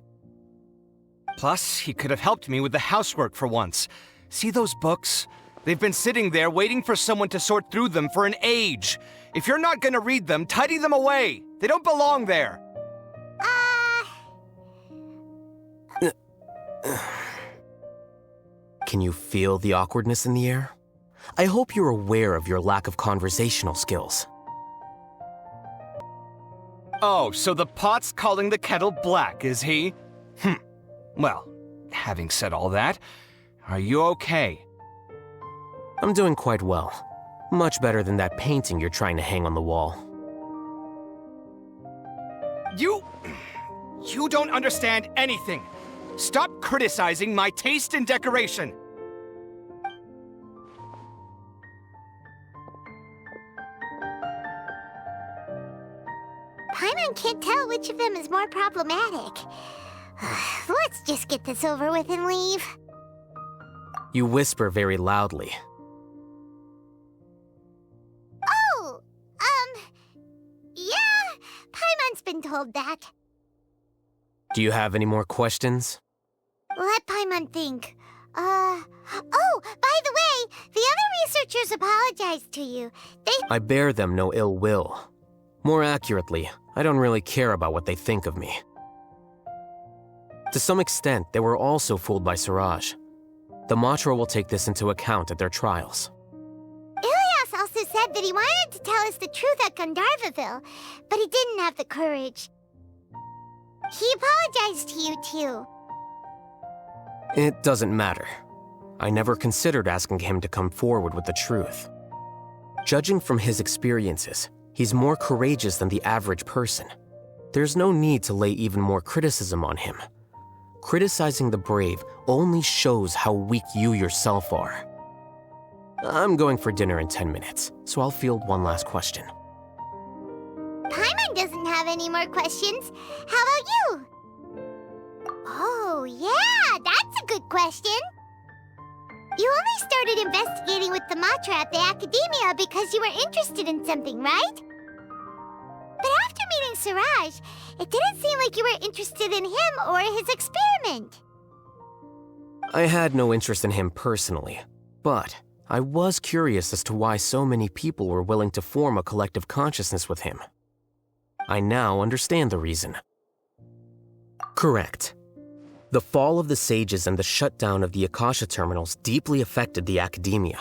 Plus, he could have helped me with the housework for once. See those books? They've been sitting there waiting for someone to sort through them for an age. If you're not gonna read them, tidy them away. They don't belong there. Can you feel the awkwardness in the air? I hope you're aware of your lack of conversational skills. Oh, so the pot's calling the kettle black, is he? Well, having said all that, are you okay? I'm doing quite well. Much better than that painting you're trying to hang on the wall. You don't understand anything. Stop criticizing my taste in decoration. Paimon can't tell which of them is more problematic. Let's just get this over with and leave. You whisper very loudly. Oh, yeah, Paimon's been told that. Do you have any more questions? Let Paimon think. Oh, by the way, the other researchers apologized to you. I bear them no ill will. More accurately, I don't really care about what they think of me. To some extent, they were also fooled by Siraj. The Matra will take this into account at their trials. Ilias also said that he wanted to tell us the truth at Gandharvaville, but he didn't have the courage. He apologized to you, too. It doesn't matter. I never considered asking him to come forward with the truth. Judging from his experiences, he's more courageous than the average person. There's no need to lay even more criticism on him. Criticizing the brave only shows how weak you yourself are. I'm going for dinner in 10 minutes, so I'll field one last question. Paimon doesn't have any more questions. How about you? Oh, yeah, that's a good question. You only started investigating with the Matra at the Academia because you were interested in something, right? But after meeting Siraj, it didn't seem like you were interested in him or his experiment. I had no interest in him personally, but I was curious as to why so many people were willing to form a collective consciousness with him. I now understand the reason. Correct. The fall of the sages and the shutdown of the Akasha terminals deeply affected the Academia.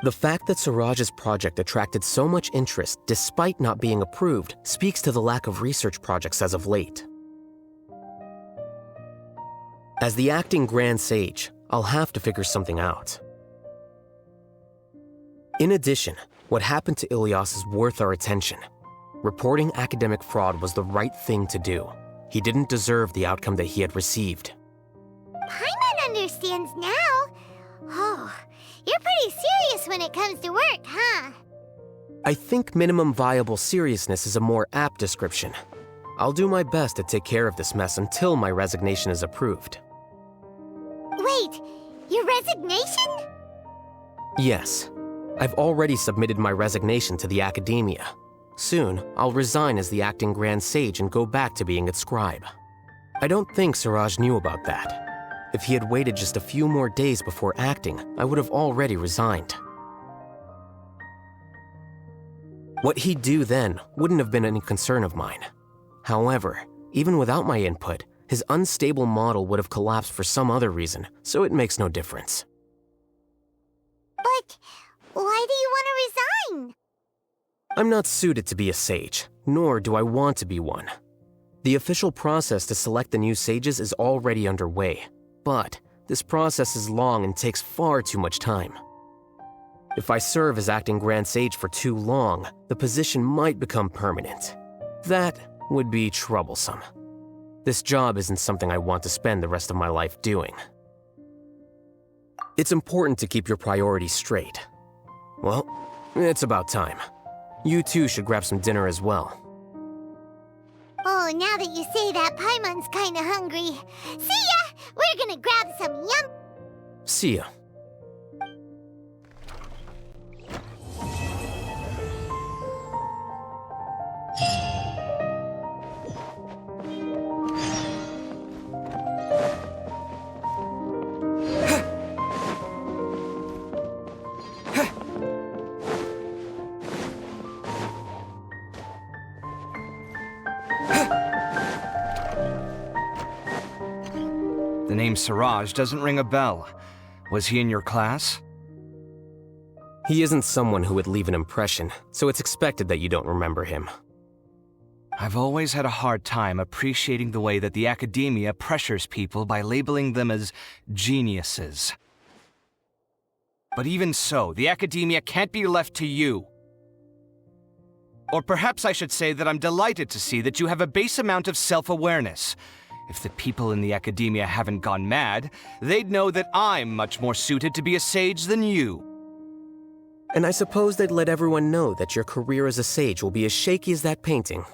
The fact that Siraj's project attracted so much interest despite not being approved speaks to the lack of research projects as of late. As the acting Grand Sage, I'll have to figure something out. In addition, what happened to Ilias is worth our attention. Reporting academic fraud was the right thing to do. He didn't deserve the outcome that he had received. Paimon understands now. Oh, you're pretty serious when it comes to work, huh? I think minimum viable seriousness is a more apt description. I'll do my best to take care of this mess until my resignation is approved. Wait, your resignation? Yes. I've already submitted my resignation to the Academia. Soon, I'll resign as the acting Grand Sage and go back to being its scribe. I don't think Siraj knew about that. If he had waited just a few more days before acting, I would have already resigned. What he'd do then wouldn't have been any concern of mine. However, even without my input, his unstable model would have collapsed for some other reason, so it makes no difference. But why do you want to resign? I'm not suited to be a sage, nor do I want to be one. The official process to select the new sages is already underway, but this process is long and takes far too much time. If I serve as acting Grand Sage for too long, the position might become permanent. That would be troublesome. This job isn't something I want to spend the rest of my life doing. It's important to keep your priorities straight. Well, it's about time. You too should grab some dinner as well. Oh, now that you say that, Paimon's kinda hungry. See ya! We're gonna grab some yum... See ya. The name Siraj doesn't ring a bell. Was he in your class? He isn't someone who would leave an impression, so it's expected that you don't remember him. I've always had a hard time appreciating the way that the Academia pressures people by labeling them as geniuses. But even so, the Academia can't be left to you. Or perhaps I should say that I'm delighted to see that you have a base amount of self-awareness. If the people in the academia haven't gone mad, they'd know that I'm much more suited to be a sage than you. And I suppose they'd let everyone know that your career as a sage will be as shaky as that painting.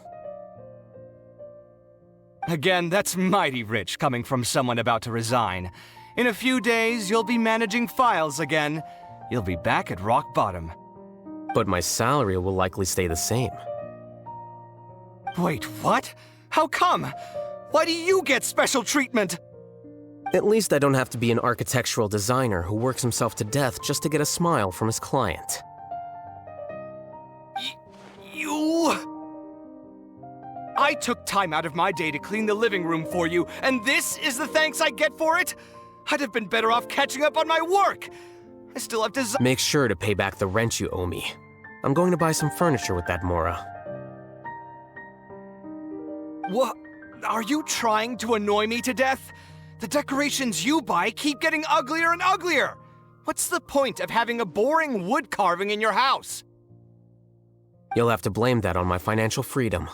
Again, that's mighty rich coming from someone about to resign. In a few days, you'll be managing files again. You'll be back at rock bottom. But my salary will likely stay the same. Wait, what? How come? Why do you get special treatment? At least I don't have to be an architectural designer who works himself to death just to get a smile from his client. I took time out of my day to clean the living room for you, and this is the thanks I get for it? I'd have been better off catching up on my work. I still have to... Make sure to pay back the rent you owe me. I'm going to buy some furniture with that Mora. What? Are you trying to annoy me to death? The decorations you buy keep getting uglier and uglier. What's the point of having a boring wood carving in your house? You'll have to blame that on my financial freedom.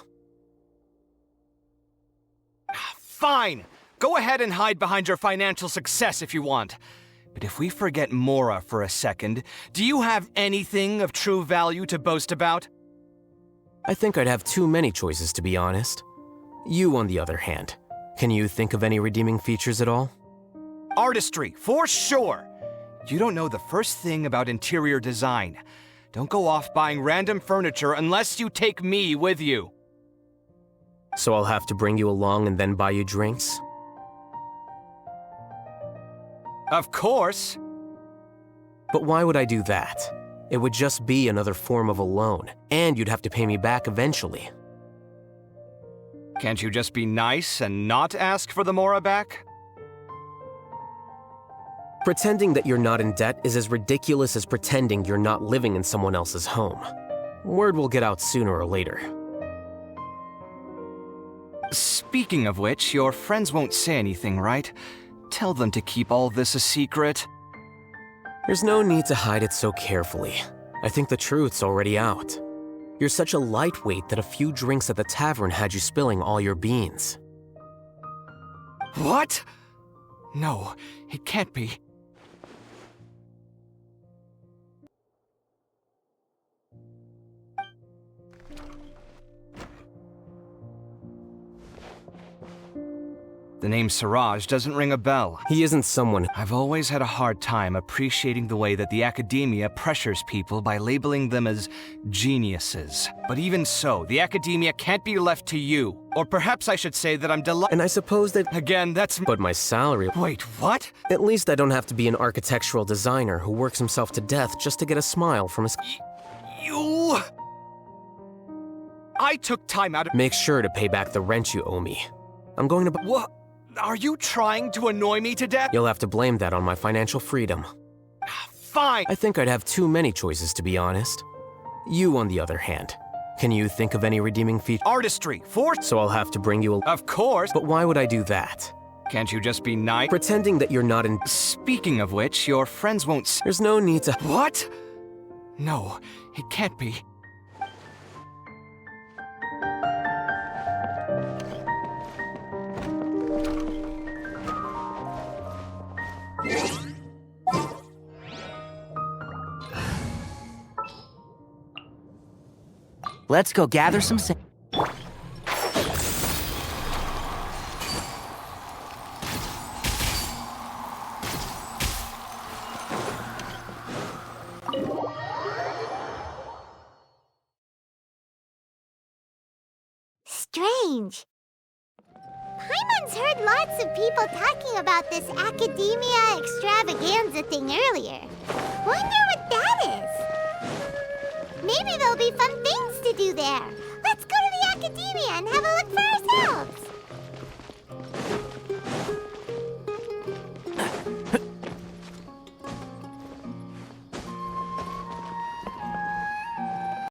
Fine. Go ahead and hide behind your financial success if you want. But if we forget Mora for a second, do you have anything of true value to boast about? I think I'd have too many choices, to be honest. You, on the other hand, can you think of any redeeming features at all? Artistry, for sure. You don't know the first thing about interior design. Don't go off buying random furniture unless you take me with you. So I'll have to bring you along and then buy you drinks? Of course. But why would I do that? It would just be another form of a loan, and you'd have to pay me back eventually. Can't you just be nice and not ask for the Mora back? Pretending that you're not in debt is as ridiculous as pretending you're not living in someone else's home. Word will get out sooner or later. Speaking of which, your friends won't say anything, right? Tell them to keep all this a secret. There's no need to hide it so carefully. I think the truth's already out. You're such a lightweight that a few drinks at the tavern had you spilling all your beans. What? No, it can't be. The name Siraj doesn't ring a bell. He isn't someone... I've always had a hard time appreciating the way that the academia pressures people by labeling them as geniuses. But even so, the academia can't be left to you. Or perhaps I should say that I'm delighted... And I suppose that... Again, that's... But my salary... Wait, what? At least I don't have to be an architectural designer who works himself to death just to get a smile from his... I took time out of... Make sure to pay back the rent you owe me. I'm going to... What? Are you trying to annoy me to death? You'll have to blame that on my financial freedom. Fine. I think I'd have too many choices, to be honest. You, on the other hand, can you think of any redeeming features? Artistry, for... So I'll have to bring you a... Of course. But why would I do that? Can't you just be nice? Pretending that you're not in... Speaking of which, your friends won't... There's no need to... What? No, it can't be. Let's go gather some sand. Strange. Paimon's heard lots of people talking about this academia extravaganza thing earlier. Wonder what that is? Maybe there'll be fun things to do there. Let's go to the academia and have a look first.